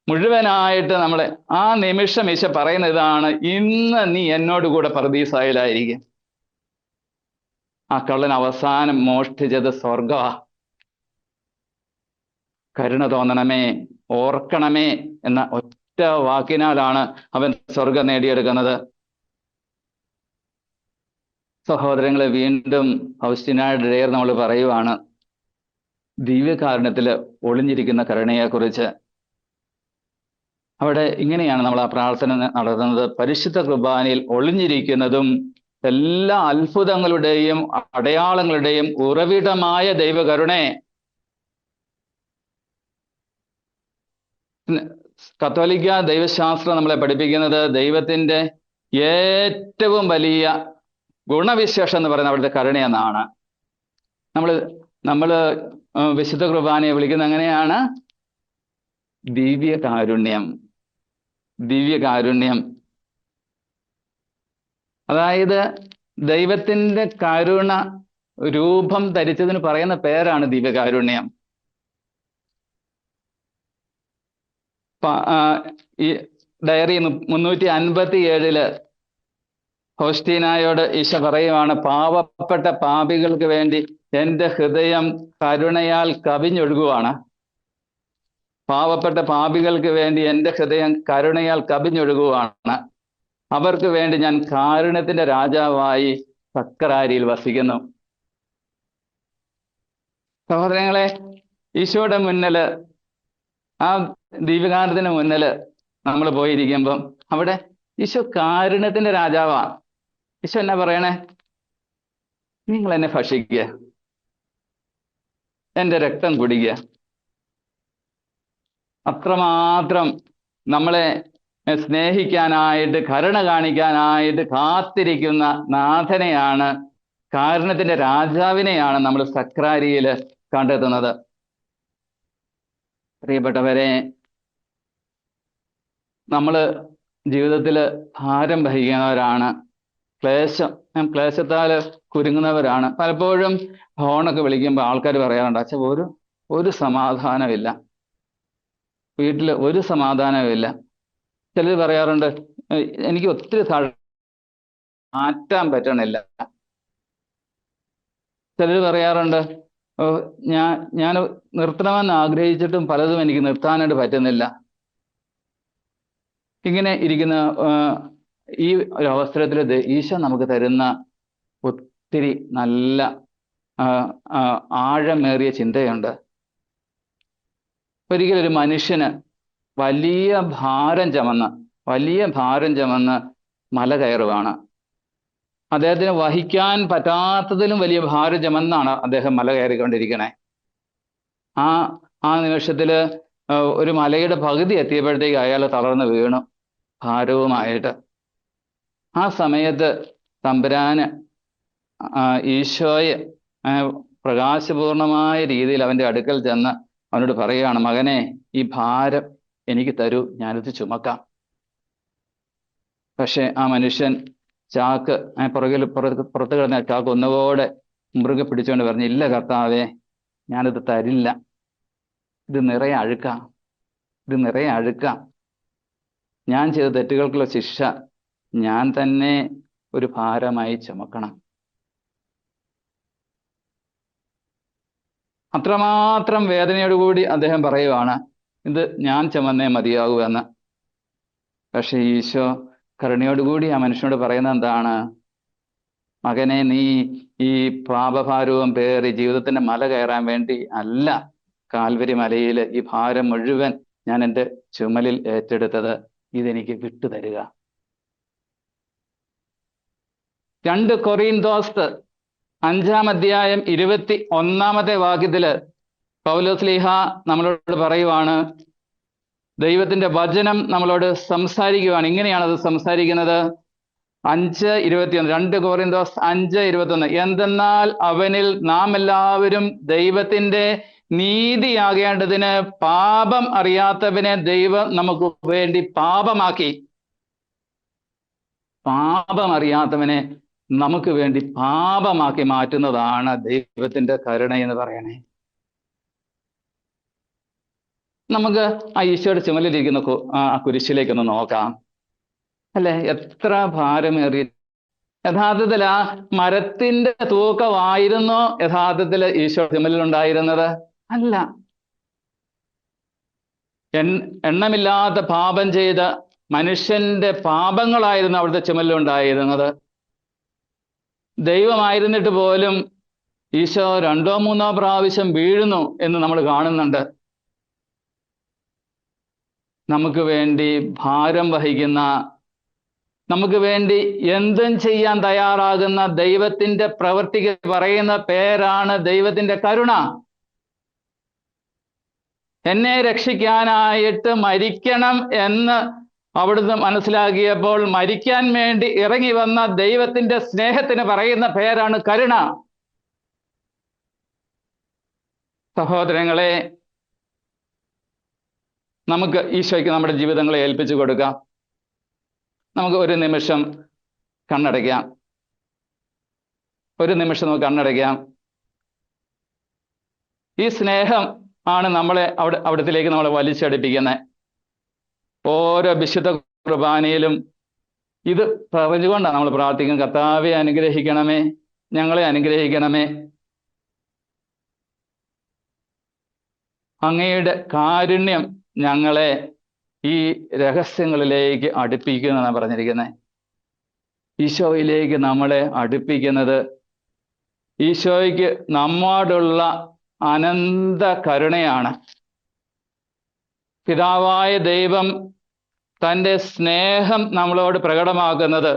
മുഴുവനായിട്ട് നമ്മളെ ആ നിമിഷം ഈശോ പറയുന്ന ഇതാണ്: ഇന്ന് നീ എന്നോട് കൂടെ പറുദീസായിലായിരിക്കും. ആ കള്ളൻ അവസാനം മോഷ്ടിച്ചത് സ്വർഗമാ. കരുണ തോന്നണമേ, ഓർക്കണമേ എന്ന ഒറ്റ വാക്കിനാലാണ് അവൻ സ്വർഗം നേടിയെടുക്കുന്നത്. സഹോദരങ്ങളെ, വീണ്ടും ഫൗസ്റ്റീന ഡെയർ നമ്മൾ പറയുവാണ് ദിവ്യകാരുണ്യത്തിൽ ഒളിഞ്ഞിരിക്കുന്ന കരുണയെക്കുറിച്ച്. അവിടെ ഇങ്ങനെയാണ് നമ്മൾ ആ പ്രാർത്ഥന നടത്തുന്നത്: പരിശുദ്ധ കുർബാനയിൽ ഒളിഞ്ഞിരിക്കുന്നതും എല്ലാ അത്ഭുതങ്ങളുടെയും അടയാളങ്ങളുടെയും ഉറവിടമായ ദൈവകരുണേ. കത്തോലിക്ക ദൈവശാസ്ത്രം നമ്മളെ പഠിപ്പിക്കുന്നത് ദൈവത്തിന്റെ ഏറ്റവും വലിയ ഗുണവിശേഷം എന്ന് പറയുന്നത് അവിടുത്തെ കരുണയെന്നാണ്. നമ്മൾ വിശുദ്ധ കുർബാനയെ വിളിക്കുന്നത് എങ്ങനെയാണ്? ദിവ്യകാരുണ്യം. ദിവ്യകാരുണ്യം അതായത് ദൈവത്തിന്റെ കരുണ രൂപം ധരിച്ചതിന് പറയുന്ന പേരാണ് ദിവ്യകാരുണ്യം. ഈ ഡയറി 357 ഫൗസ്റ്റീനായോട് ഈശോ പറയുവാണ്: പാവപ്പെട്ട പാപികൾക്ക് വേണ്ടി എൻ്റെ ഹൃദയം കരുണയാൽ കവിഞ്ഞൊഴുകുവാണ്. പാവപ്പെട്ട പാപികൾക്ക് വേണ്ടി എൻ്റെ ഹൃദയം കരുണയാൽ കവിഞ്ഞൊഴുകുവാണ്. അവർക്ക് വേണ്ടി ഞാൻ കാരുണ്യത്തിന്റെ രാജാവായി സക്കറാരിയിൽ വസിക്കുന്നു. സഹോദരങ്ങളെ, ഈശോയുടെ മുന്നില്, ആ ദിവ്യകാരുണ്യത്തിന് മുന്നില് നമ്മൾ പോയിരിക്കുമ്പം അവിടെ ഈശോ കാരുണ്യത്തിന്റെ രാജാവാ. ഈശോ എന്നാ പറയണേ? നിങ്ങൾ എന്നെ ഭക്ഷിക്കുക, എൻ്റെ രക്തം കുടിക്കുക. അത്രമാത്രം നമ്മളെ സ്നേഹിക്കാനായിട്ട്, കരുണ കാണിക്കാനായിട്ട് കാത്തിരിക്കുന്ന നാഥനെയാണ്, കാരുണ്യത്തിന്റെ രാജാവിനെയാണ് നമ്മൾ സക്രാരിയിൽ കണ്ടെത്തുന്നത്. പ്രിയപ്പെട്ടവരെ, നമ്മൾ ജീവിതത്തിൽ ഭാരം വഹിക്കുന്നവരാണ്, ക്ലേശത്താൽ കുരുങ്ങുന്നവരാണ്. പലപ്പോഴും ഫോണൊക്കെ വിളിക്കുമ്പോൾ ആൾക്കാർ പറയാറുണ്ട്: അച്ഛാ, ഒരു സമാധാനമില്ല, വീട്ടിൽ ഒരു സമാധാനമില്ല. ചിലർ പറയാറുണ്ട്: എനിക്ക് ഒത്തിരി മാറ്റാൻ പറ്റണില്ല. ചിലർ പറയാറുണ്ട്: ഞാൻ നിർത്തണമെന്ന് ആഗ്രഹിച്ചിട്ടും പലതും എനിക്ക് നിർത്താനായിട്ട് പറ്റുന്നില്ല. ഇങ്ങനെ ഇരിക്കുന്ന ഈ ഒരു അവസരത്തിൽ ഈശോ നമുക്ക് തരുന്ന ഒത്തിരി നല്ല ആഴമേറിയ ചിന്തയുണ്ട്. ഒരിക്കലൊരു മനുഷ്യന് വലിയ ഭാരം ചുമന്ന് മല കയറുവാണ്. അദ്ദേഹത്തിന് വഹിക്കാൻ പറ്റാത്തതിലും വലിയ ഭാരം ചുമന്നാണ് അദ്ദേഹം മല കയറിക്കൊണ്ടിരിക്കണേ. ആ നിമിഷത്തിൽ ഒരു മലയുടെ പകുതി എത്തിയപ്പോഴത്തേക്ക് അയാൾ തളർന്ന് വീണു ഭാരവുമായിട്ട്. ആ സമയത്ത് തമ്പുരാന് ഈശോയെ പ്രകാശപൂർണമായ രീതിയിൽ അവൻ്റെ അടുക്കൽ ചെന്ന് അവനോട് പറയുകയാണ്: മകനെ, ഈ ഭാരം എനിക്ക് തരൂ, ഞാനിത് ചുമക്കാം. പക്ഷെ ആ മനുഷ്യൻ ചാക്ക് പുറത്ത് കിടന്ന ചാക്ക് ഒന്നുകൂടെ മുറുകെ പിടിച്ചുകൊണ്ട് പറഞ്ഞു: ഇല്ല കർത്താവേ, ഞാനിത് തരില്ല, ഇത് നിറയെ അഴുക്കാം. ഞാൻ ചെയ്ത തെറ്റുകൾക്കുള്ള ശിക്ഷ ഞാൻ തന്നെ ഒരു ഭാരമായി ചുമക്കണം. അത്രമാത്രം വേദനയോടുകൂടി അദ്ദേഹം പറയുവാണ്: ഇത് ഞാൻ ചുമന്നേ മതിയാകൂ എന്ന്. പക്ഷെ ഈശോ കരുണയോടുകൂടി ആ മനുഷ്യനോട് പറയുന്നത് എന്താണ്? മകനെ, നീ ഈ പാപഭാരവും പേറി ജീവിതത്തിന്റെ മല കയറാൻ വേണ്ടി അല്ല കാൽവരി മലയിൽ ഈ ഭാരം മുഴുവൻ ഞാൻ എൻ്റെ ചുമലിൽ ഏറ്റെടുത്തത്. ഇതെനിക്ക് വിട്ടുതരിക. 2 കൊറിന്തോസ് 5-ാം അധ്യായം 21-ാമത്തെ വാക്യത്തില് പൗലോസ്ലീഹ നമ്മളോട് പറയുവാണ്, ദൈവത്തിന്റെ വചനം നമ്മളോട് സംസാരിക്കുവാണ്. ഇങ്ങനെയാണ് അത് സംസാരിക്കുന്നത്. 5:21, 2 കൊറിന്തോസ് 5:21. എന്തെന്നാൽ അവനിൽ നാം എല്ലാവരും ദൈവത്തിന്റെ നീതിയാകേണ്ടതിന് പാപം അറിയാത്തവനെ ദൈവം നമുക്ക് വേണ്ടി പാപമാക്കി. പാപമറിയാത്തവനെ നമുക്ക് വേണ്ടി പാപമാക്കി മാറ്റുന്നതാണ് ദൈവത്തിന്റെ കരുണ എന്ന് പറയണേ. നമുക്ക് ആ ഈശോയുടെ ചുമലിലിരിക്കുന്ന ആ കുരിശിലേക്കൊന്ന് നോക്കാം അല്ലെ. എത്ര ഭാരമേറിയ, യഥാർത്ഥത്തിൽ ആ മരത്തിന്റെ തൂക്കമായിരുന്നോ യഥാർത്ഥത്തിൽ ഈശോ ചുമലിലുണ്ടായിരുന്നത്? അല്ല. എണ്ണമില്ലാത്ത പാപം ചെയ്ത മനുഷ്യന്റെ പാപങ്ങളായിരുന്നു അവിടുത്തെ ചുമലിലുണ്ടായിരുന്നത്. ദൈവമായിരുന്നിട്ട് പോലും ഈശോ 2 or 3 പ്രാവശ്യം വീഴുന്നു എന്ന് നമ്മൾ കാണുന്നുണ്ട്. നമുക്ക് വേണ്ടി ഭാരം വഹിക്കുന്ന, നമുക്ക് വേണ്ടി എന്തും ചെയ്യാൻ തയ്യാറാകുന്ന ദൈവത്തിന്റെ പ്രവൃത്തിക്ക് പറയുന്ന പേരാണ് ദൈവത്തിന്റെ കരുണ. എന്നെ രക്ഷിക്കാനായിട്ട് മരിക്കണം എന്ന് അവിടുന്ന് മനസ്സിലാക്കിയപ്പോൾ മരിക്കാൻ വേണ്ടി ഇറങ്ങി വന്ന ദൈവത്തിന്റെ സ്നേഹത്തിന് പറയുന്ന പേരാണ് കരുണ. സഹോദരങ്ങളെ, നമുക്ക് ഈശോയ്ക്ക് നമ്മുടെ ജീവിതങ്ങളെ ഏൽപ്പിച്ചു കൊടുക്കാം. നമുക്ക് ഒരു നിമിഷം കണ്ണടയ്ക്കാം. നമുക്ക് കണ്ണടയ്ക്കാം. ഈ സ്നേഹം ആണ് നമ്മളെ അവിടത്തിലേക്ക് നമ്മളെ വലിച്ചടിപ്പിക്കുന്നത്. ഓരോ വിശുദ്ധ കുർബാനയിലും ഇത് പറഞ്ഞുകൊണ്ടാണ് നമ്മൾ പ്രാർത്ഥിക്കും. കർത്താവെ അനുഗ്രഹിക്കണമേ, ഞങ്ങളെ അനുഗ്രഹിക്കണമേ, അങ്ങയുടെ കാരുണ്യം ഞങ്ങളെ ഈ രഹസ്യങ്ങളിലേക്ക് അടുപ്പിക്കുന്നതാണ് പറഞ്ഞിരിക്കുന്നത്. ഈശോയിലേക്ക് നമ്മളെ അടുപ്പിക്കുന്നത് ഈശോയ്ക്ക് നമ്മോടുള്ള അനന്ത കരുണയാണ്. പിതാവായ ദൈവം തൻ്റെ സ്നേഹം നമ്മളോട് പ്രകടമാക്കുന്നത്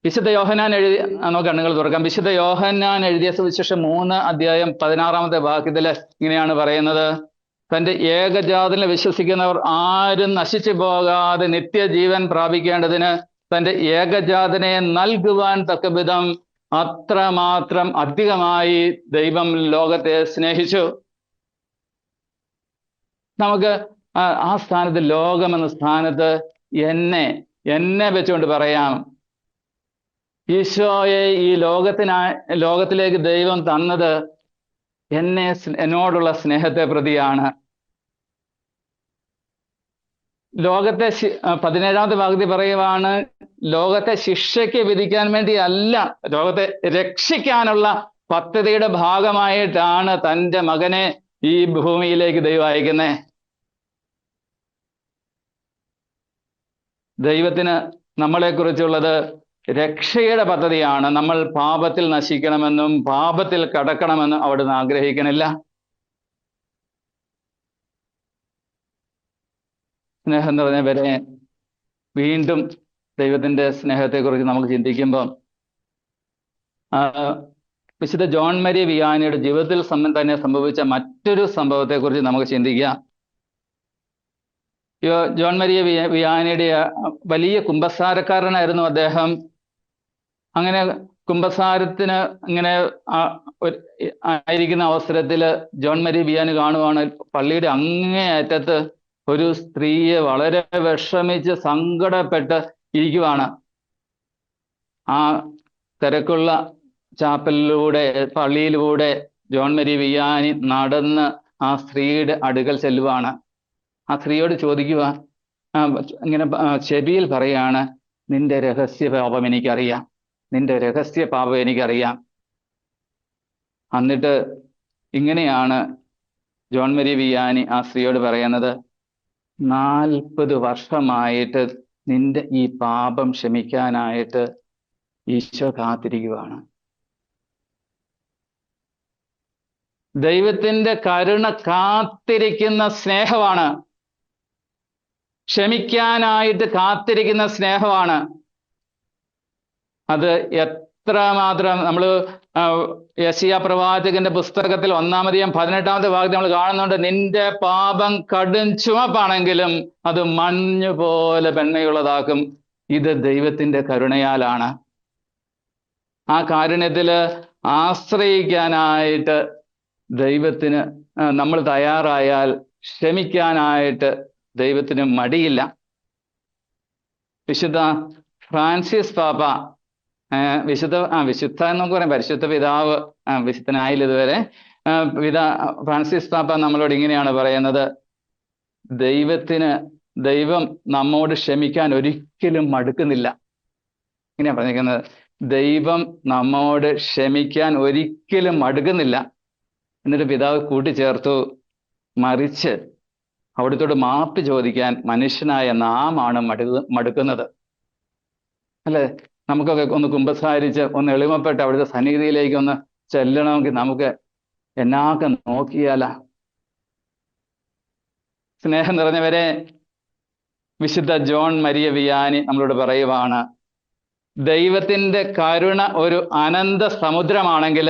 വിശുദ്ധ യോഹന്നാൻ എഴുതി, നമുക്ക് കണ്ണുകൾ തുറക്കാം. വിശുദ്ധ യോഹന്നാൻ എഴുതിയ സുവിശേഷം 3-16 വാക്യത്തിൽ ഇങ്ങനെയാണ് പറയുന്നത്: തൻ്റെ ഏകജാതനെ വിശ്വസിക്കുന്നവർ ആരും നശിച്ചു പോകാതെ നിത്യജീവൻ പ്രാപിക്കേണ്ടതിന് തൻ്റെ ഏകജാതനെ നൽകുവാൻ തക്കവിധം അത്രമാത്രം അധികമായി ദൈവം ലോകത്തെ സ്നേഹിച്ചു. നമുക്ക് ആ സ്ഥാനത്ത്, ലോകം എന്ന സ്ഥാനത്ത് എന്നെ വെച്ചുകൊണ്ട് പറയാം, ഈശോയെ ഈ ലോകത്തിലേക്ക് ദൈവം തന്നത് എന്നോടുള്ള സ്നേഹത്തെ പ്രതിയാണ്. ലോകത്തെ 17 വാക്യത്തിൽ പറയുവാണ്, ലോകത്തെ ശിക്ഷയ്ക്ക് വിധിക്കാൻ വേണ്ടി അല്ല, ലോകത്തെ രക്ഷിക്കാനുള്ള പദ്ധതിയുടെ ഭാഗമായിട്ടാണ് തൻ്റെ മകനെ ഈ ഭൂമിയിലേക്ക് ദൈവം അയക്കുന്നത്. ദൈവത്തിന് നമ്മളെക്കുറിച്ചുള്ളത് രക്ഷയുടെ പദ്ധതിയാണ്. നമ്മൾ പാപത്തിൽ നശിക്കണമെന്നും പാപത്തിൽ കടക്കണമെന്നും അവിടുന്ന് ആഗ്രഹിക്കണില്ല. സ്നേഹം നിറഞ്ഞവരെ, വീണ്ടും ദൈവത്തിന്റെ സ്നേഹത്തെക്കുറിച്ച് നമുക്ക് ചിന്തിക്കുമ്പോൾ വിശുദ്ധ ജോൺ മരിയ വിയാനിയുടെ ജീവിതത്തിൽ തന്നെ സംഭവിച്ച മറ്റൊരു സംഭവത്തെക്കുറിച്ച് നമുക്ക് ചിന്തിക്കാം. ജോൺ മരിയ വിയാനിയുടെ വലിയ കുമ്പസാരക്കാരനായിരുന്നു അദ്ദേഹം. അങ്ങനെ കുമ്പസാരത്തിന് ഇങ്ങനെ ആയിരിക്കുന്ന അവസരത്തിൽ ജോൺ മരിയ വിയാനി കാണുവാണ്, പള്ളിയുടെ അങ്ങേയറ്റത്ത് ഒരു സ്ത്രീയെ വളരെ വിഷമിച്ച് സങ്കടപ്പെട്ട് ഇരിക്കുവാണ്. ആ തിരക്കുള്ള ചാപ്പലിലൂടെ, പള്ളിയിലൂടെ ജോൺ മരിയ വിയാനി നടന്ന് ആ സ്ത്രീയുടെ അടുക്കൽ ചെല്ലുവാണ്. ആ സ്ത്രീയോട് ചോദിക്കുക, ഇങ്ങനെ ചെവിയിൽ പറയാണ്, നിന്റെ രഹസ്യ പാപം എനിക്കറിയാം, നിന്റെ രഹസ്യ പാപം എനിക്കറിയാം. എന്നിട്ട് ഇങ്ങനെയാണ് ജോൺ മരിയ വിയാനി ആ സ്ത്രീയോട് പറയുന്നത്: 40 വർഷമായിട്ട് നിന്റെ ഈ പാപം ക്ഷമിക്കാനായിട്ട് ഈശോ കാത്തിരിക്കുകയാണ്. ദൈവത്തിന്റെ കരുണ കാത്തിരിക്കുന്ന സ്നേഹമാണ്, ക്ഷമിക്കാനായിട്ട് കാത്തിരിക്കുന്ന സ്നേഹമാണ്. അത് എത്രമാത്രം നമ്മൾ യെശയ്യാ പ്രവാചകന്റെ പുസ്തകത്തിൽ 1-18 വാക്യം നമ്മൾ കാണുന്നുണ്ട്. നിന്റെ പാപം കടും ചുവപ്പാണെങ്കിലും അത് മഞ്ഞു പോലെ വെണ്മയുള്ളതാക്കും. ഇത് ദൈവത്തിന്റെ കരുണയാലാണ്. ആ കാരുണ്യത്തില് ആശ്രയിക്കാനായിട്ട് ദൈവത്തിന് നമ്മൾ തയ്യാറായാൽ ക്ഷമിക്കാനായിട്ട് ദൈവത്തിന് മടിയില്ല. വിശുദ്ധ ഫ്രാൻസിസ് പാപ്പ, വിശുദ്ധ എന്നൊക്കെ പറയാം, പരിശുദ്ധ പിതാവ്, വിശുദ്ധനായില്ല ഇതുവരെ. ഫ്രാൻസിസ് പാപ്പ നമ്മളോട് ഇങ്ങനെയാണ് പറയുന്നത്: ദൈവം നമ്മോട് ക്ഷമിക്കാൻ ഒരിക്കലും മടുക്കുന്നില്ല. ഇങ്ങനെയാ പറഞ്ഞിരിക്കുന്നത്, ദൈവം നമ്മോട് ക്ഷമിക്കാൻ ഒരിക്കലും മടുക്കുന്നില്ല. എന്നിട്ട് പിതാവ് കൂട്ടിച്ചേർത്തു, മറിച്ച് അവിടുത്തോട് മാപ്പ് ചോദിക്കാൻ മനുഷ്യനായ നാം ആണ് മടുക്കുന്നത്. അല്ലെ? നമുക്കൊക്കെ ഒന്ന് കുമ്പസാരിച്ച് ഒന്ന് എളിമപ്പെട്ട് അവിടുത്തെ സന്നിധിയിലേക്ക് ഒന്ന് ചെല്ലണമെങ്കിൽ നമുക്ക് എന്നാക്കെ നോക്കിയാലാ. സ്നേഹം നിറഞ്ഞവരെ, വിശുദ്ധ ജോൺ മരിയ വിയാനി നമ്മളോട് പറയുവാണ്, ദൈവത്തിൻ്റെ കരുണ ഒരു അനന്ത സമുദ്രമാണെങ്കിൽ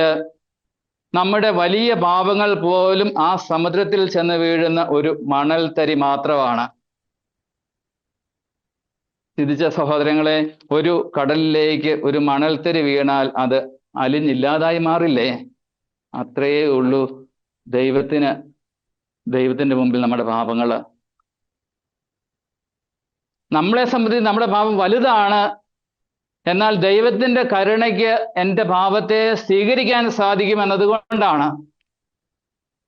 നമ്മുടെ വലിയ പാപങ്ങൾ പോലും ആ സമുദ്രത്തിൽ ചെന്ന് വീഴുന്ന ഒരു മണൽത്തരി മാത്രമാണ്. ചിന്തിച്ച സഹോദരങ്ങളെ, ഒരു കടലിലേക്ക് ഒരു മണൽത്തരി വീണാൽ അത് അലിഞ്ഞില്ലാതായി മാറില്ലേ? അത്രയേ ഉള്ളൂ ദൈവത്തിന്റെ മുമ്പിൽ നമ്മുടെ പാപങ്ങൾ. നമ്മളെ സംബന്ധിച്ച് നമ്മുടെ പാപം വലുതാണ്. എന്നാൽ ദൈവത്തിന്റെ കരുണയ്ക്ക് എൻ്റെ പാപത്തെ സ്വീകരിക്കാൻ സാധിക്കും എന്നതുകൊണ്ടാണ്.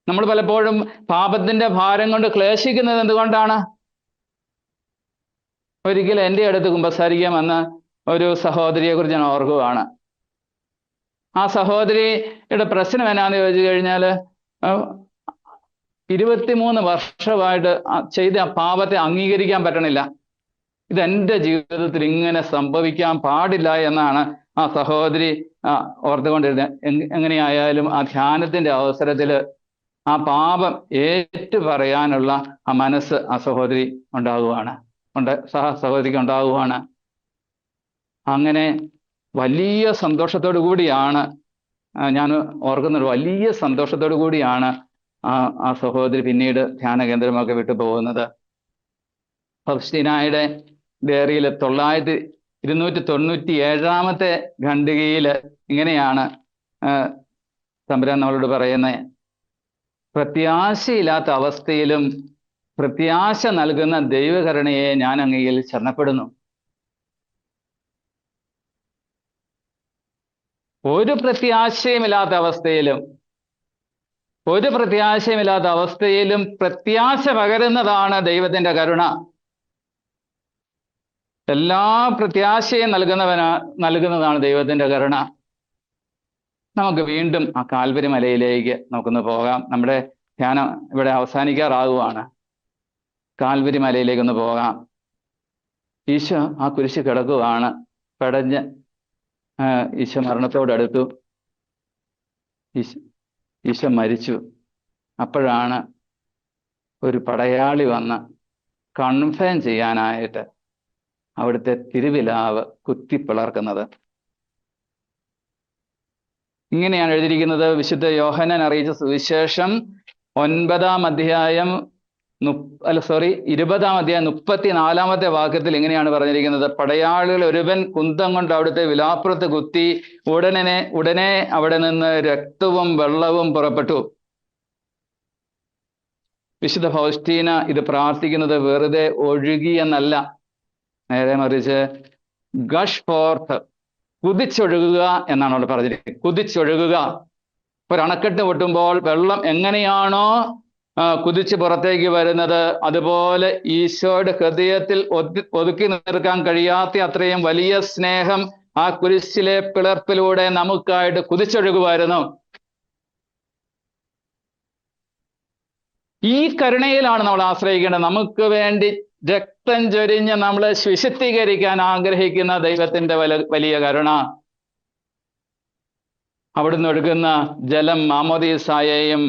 നമ്മൾ പലപ്പോഴും പാപത്തിന്റെ ഭാരം കൊണ്ട് ക്ലേശിക്കുന്നത് എന്തുകൊണ്ടാണ്? ഒരിക്കൽ എൻ്റെ അടുത്ത് കുമ്പസാരിക്കാമെന്ന് ഒരു സഹോദരിയെ കുറിച്ച് ഞാൻ ഓർക്കുകയാണ്. ആ സഹോദരിയുടെ പ്രശ്നം എന്നാന്ന് ചോദിച്ചു കഴിഞ്ഞാൽ, 23 വർഷമായിട്ട് ചെയ്ത ആ പാപത്തെ അംഗീകരിക്കാൻ പറ്റണില്ല. ഇതെൻ്റെ ജീവിതത്തിൽ ഇങ്ങനെ സംഭവിക്കാൻ പാടില്ല എന്നാണ് ആ സഹോദരി ഓർത്തുകൊണ്ടിരുന്നത്. എങ്ങനെയായാലും ആ ധ്യാനത്തിന്റെ അവസരത്തിൽ ആ പാപം ഏറ്റു പറയാനുള്ള ആ മനസ്സ് ആ സഹോദരിക്ക് ഉണ്ടാകുവാണ്. അങ്ങനെ വലിയ സന്തോഷത്തോടു കൂടിയാണ് ഞാൻ ഓർക്കുന്നത്, വലിയ സന്തോഷത്തോടു കൂടിയാണ് ആ സഹോദരി പിന്നീട് ധ്യാന കേന്ദ്രമൊക്കെ വിട്ടു പോകുന്നത്. ഫൗസ്റ്റീനായുടെ ഡയറിയിൽ 297 ഖണ്ഡികയിൽ ഇങ്ങനെയാണ് തമ്പുരാൻ നമ്മളോട് പറയുന്നത്: പ്രത്യാശയില്ലാത്ത അവസ്ഥയിലും പ്രത്യാശ നൽകുന്ന ദൈവകരുണയെ ഞാൻ അങ്ങയിൽ ശരണപ്പെടുന്നു. ഒരു പ്രത്യാശയുമില്ലാത്ത അവസ്ഥയിലും പ്രത്യാശ പകരുന്നതാണ് ദൈവത്തിന്റെ കരുണ. എല്ലാ പ്രത്യാശയും നൽകുന്നതാണ് ദൈവത്തിന്റെ കരുണ. നമുക്ക് വീണ്ടും ആ കാൽവരി മലയിലേക്ക് നമുക്കൊന്ന് പോകാം. നമ്മുടെ ധ്യാനം ഇവിടെ അവസാനിക്കാറാകുവാണ്. കാൽവരി മലയിലേക്കൊന്ന് പോകാം. ഈശോ ആ കുരിശ് കിടക്കുവാണ്, പെടഞ്ഞ് ഈശോ മരണത്തോടടുത്തു, ഈശോ മരിച്ചു. അപ്പോഴാണ് ഒരു പടയാളി വന്ന് കൺഫേം ചെയ്യാനായിട്ട് അവിടുത്തെ തിരുവിലാവ് കുത്തിപ്പിളർക്കുന്നത്. ഇങ്ങനെയാണ് എഴുതിയിരിക്കുന്നത്. വിശുദ്ധ യോഹന്നാൻ അറിയിച്ച സുവിശേഷം 9-ാം അധ്യായം 34-ാമത്തെ വാക്യത്തിൽ ഇങ്ങനെയാണ് പറഞ്ഞിരിക്കുന്നത്: പടയാളികൾ ഒരുവൻ കുന്തം കൊണ്ട് അവിടുത്തെ വിലാപ്പുറത്ത് കുത്തി, ഉടനെ അവിടെ നിന്ന് രക്തവും വെള്ളവും പുറപ്പെട്ടു. വിശുദ്ധ ഫൗസ്റ്റീന ഇത് പ്രാർത്ഥിക്കുന്നത് വെറുതെ ഒഴുകി എന്നല്ല, നേരെ മറിച്ച് ഗഷ് ഫോർത്ത്, കുതിച്ചൊഴുകുക എന്നാണ് അവിടെ പറഞ്ഞിരിക്കുന്നത്. കുതിച്ചൊഴുകുക. ഒരണക്കെട്ട് പൊട്ടുമ്പോൾ വെള്ളം എങ്ങനെയാണോ കുതിച്ച് പുറത്തേക്ക് വരുന്നത്, അതുപോലെ ഈശോയുടെ ഹൃദയത്തിൽ ഒതുക്കി നിർക്കാൻ കഴിയാത്ത അത്രയും വലിയ സ്നേഹം ആ കുരിശിലെ പിളർപ്പിലൂടെ നമുക്കായിട്ട് കുതിച്ചൊഴുകുമായിരുന്നു. ഈ കരുണയിലാണ് നമ്മൾ ആശ്രയിക്കേണ്ടത്. നമുക്ക് വേണ്ടി രക്തം ചൊരിഞ്ഞ് നമ്മളെ വിശുദ്ധീകരിക്കാൻ ആഗ്രഹിക്കുന്ന ദൈവത്തിന്റെ വലിയ കരുണ. അവിടുന്ന് ഒഴുകുന്ന ജലം മാമോദീസായെയും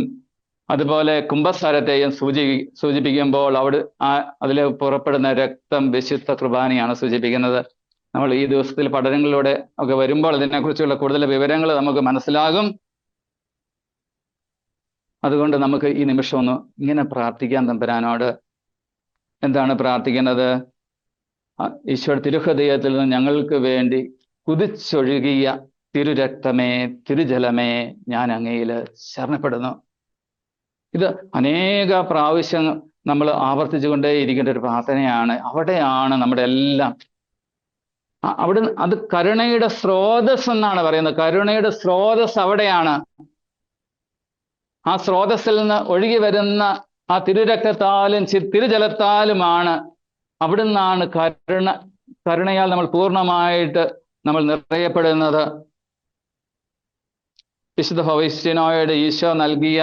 അതുപോലെ കുംഭസാരത്തെയും സൂചിപ്പിക്കുമ്പോൾ അതിൽ പുറപ്പെടുന്ന രക്തം വിശുദ്ധ കുർബാനയാണ് സൂചിപ്പിക്കുന്നത്. നമ്മൾ ഈ ദിവസത്തിൽ പഠനങ്ങളിലൂടെ ഒക്കെ വരുമ്പോൾ ഇതിനെക്കുറിച്ചുള്ള കൂടുതൽ വിവരങ്ങൾ നമുക്ക് മനസ്സിലാകും. അതുകൊണ്ട് നമുക്ക് ഈ നിമിഷം ഒന്ന് ഇങ്ങനെ പ്രാർത്ഥിക്കാൻ തമ്പുരാനോട്. എന്താണ് പ്രാർത്ഥിക്കുന്നത്? ഈശോയുടെ തിരുഹൃദയത്തിൽ നിന്ന് ഞങ്ങൾക്ക് വേണ്ടി കുതിച്ചൊഴുകിയ തിരുരക്തമേ, തിരുജലമേ, ഞാൻ അങ്ങയിൽ ശരണപ്പെടുന്നു. ഇത് അനേക പ്രാവശ്യം നമ്മൾ ആവർത്തിച്ചു കൊണ്ടേയിരിക്കേണ്ട ഒരു പ്രാർത്ഥനയാണ്. അവിടെയാണ് നമ്മുടെ എല്ലാം അവിടെ അത് കരുണയുടെ സ്രോതസ് എന്നാണ് പറയുന്നത്. കരുണയുടെ സ്രോതസ് അവിടെയാണ്. ആ സ്രോതസ്സിൽ നിന്ന് ഒഴുകി വരുന്ന ആ തിരുരക്തത്താലും തിരുജലത്താലുമാണ് അവിടുന്നാണ് കരുണയാൽ നമ്മൾ പൂർണ്ണമായിട്ട് നമ്മൾ നിറയപ്പെടുന്നത്. വിശുദ്ധ ഫൗസ്റ്റീനോയോട് ഈശോ നൽകിയ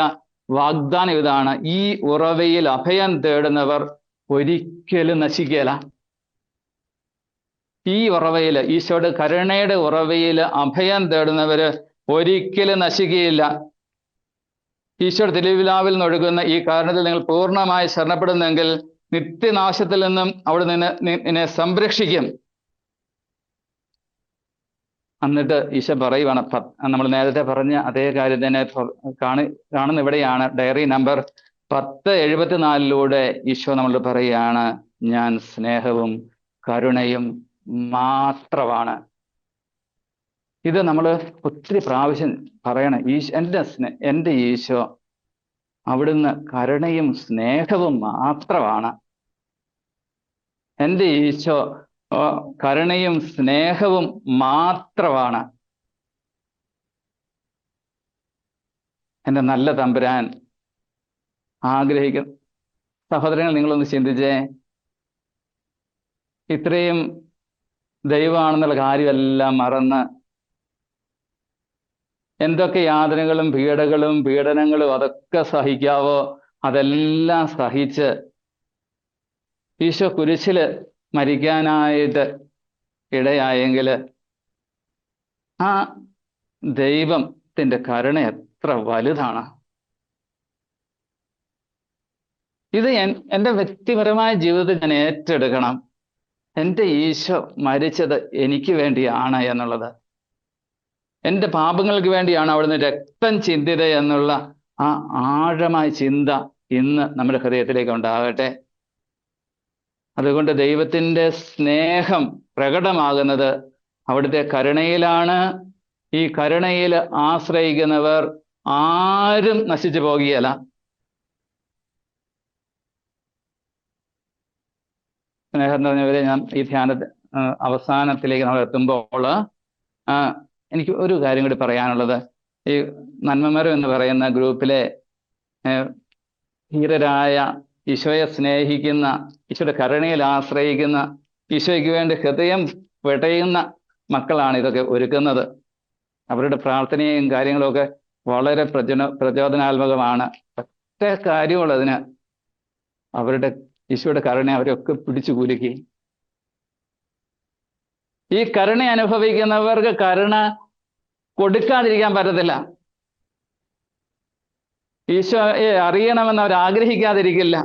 വാഗ്ദാനം ഇതാണ്: ഈ ഉറവയിൽ അഭയം തേടുന്നവർ ഒരിക്കലും നശിക്കുകയില്ല. ഈ ഉറവയിൽ, ഈശോയുടെ കരുണയുടെ ഉറവയിൽ അഭയം തേടുന്നവര് ഒരിക്കലും നശിക്കുകയില്ല. ഈശോയുടെ തിരുവിലാവിൽ നിന്നൊഴുകുന്ന ഈ കാരണത്തിൽ നിങ്ങൾ പൂർണ്ണമായി ശരണപ്പെടുന്നെങ്കിൽ നിത്യനാശത്തിൽ നിന്നും അവിടെ നിന്നെ സംരക്ഷിക്കും. എന്നിട്ട് ഈശോ പറയുവാണ്, നമ്മൾ നേരത്തെ പറഞ്ഞ അതേ കാര്യം തന്നെ കാണുന്ന ഇവിടെയാണ്. ഡയറി നമ്പർ 1074 ഈശോ നമ്മളോട് പറയുകയാണ്: ഞാൻ സ്നേഹവും കരുണയും മാത്രമാണ്. ഇത് നമ്മൾ ഒത്തിരി പ്രാവശ്യം പറയണം. എൻ്റെ ഈശോ അവിടുന്ന് കരുണയും സ്നേഹവും മാത്രമാണ്. എൻ്റെ ഈശോ കരുണയും സ്നേഹവും മാത്രമാണ്. എൻ്റെ നല്ല തമ്പുരാൻ ആഗ്രഹിക്കും. സഹോദരങ്ങൾ, നിങ്ങളൊന്ന് ചിന്തിച്ചേ. ഇത്രയും ദൈവമാണെന്നുള്ള കാര്യമെല്ലാം മറന്ന് എന്തൊക്കെ യാതനകളും പീഡനങ്ങളും അതൊക്കെ സഹിക്കാവോ അതെല്ലാം സഹിച്ച് ഈശോ കുരിശില് മരിക്കാനായിട്ട് ഇടയായെങ്കിൽ ആ ദൈവത്തിൻ്റെ കരുണ എത്ര വലുതാണ്. ഇത് എൻ്റെ വ്യക്തിപരമായ ജീവിതത്തിൽ ഞാൻ ഏറ്റെടുക്കണം. എൻ്റെ ഈശോ മരിച്ചത് എനിക്ക് വേണ്ടിയാണ് എന്നുള്ളത്. എൻ്റെ പാപങ്ങൾക്ക് വേണ്ടിയാണ് അവിടുന്ന് രക്തം ചിന്തിയത് എന്നുള്ള ആ ആഴമായ ചിന്ത ഇന്ന് നമ്മുടെ ഹൃദയത്തിലേക്ക് ഉണ്ടാകട്ടെ. അതുകൊണ്ട് ദൈവത്തിൻ്റെ സ്നേഹം പ്രകടമാകുന്നത് അവിടുത്തെ കരുണയിലാണ്. ഈ കരുണയിൽ ആശ്രയിക്കുന്നവർ ആരും നശിച്ചു പോകുകയില്ല. സ്നേഹം നിറഞ്ഞവരെ, ഞാൻ ഈ അവസാനത്തിലേക്ക് നമ്മൾ എത്തുമ്പോൾ എനിക്ക് ഒരു കാര്യം കൂടി പറയാനുള്ളത്. ഈ നന്മമരം എന്ന് പറയുന്ന ഗ്രൂപ്പിലെ ധീരരായ, ഈശോയെ സ്നേഹിക്കുന്ന, ഈശോയുടെ കരുണയിൽ ആശ്രയിക്കുന്ന, ഈശോയ്ക്ക് വേണ്ടി ഹൃദയം വെടയുന്ന മക്കളാണ് ഇതൊക്കെ ഒരുക്കുന്നത്. അവരുടെ പ്രാർത്ഥനയും കാര്യങ്ങളൊക്കെ വളരെ പ്രചോദനാത്മകമാണ്. ഒറ്റ കാര്യമുള്ളതിന് അവരുടെ ഈശോയുടെ കരുണ അവരൊക്കെ പിടിച്ചു കുലുക്കി. ഈ കരുണ അനുഭവിക്കുന്നവർക്ക് കരുണ കൊടുക്കാതിരിക്കാൻ പറ്റത്തില്ല. ഈശോയെ അറിയണമെന്ന് അവർ ആഗ്രഹിക്കാതിരിക്കില്ല.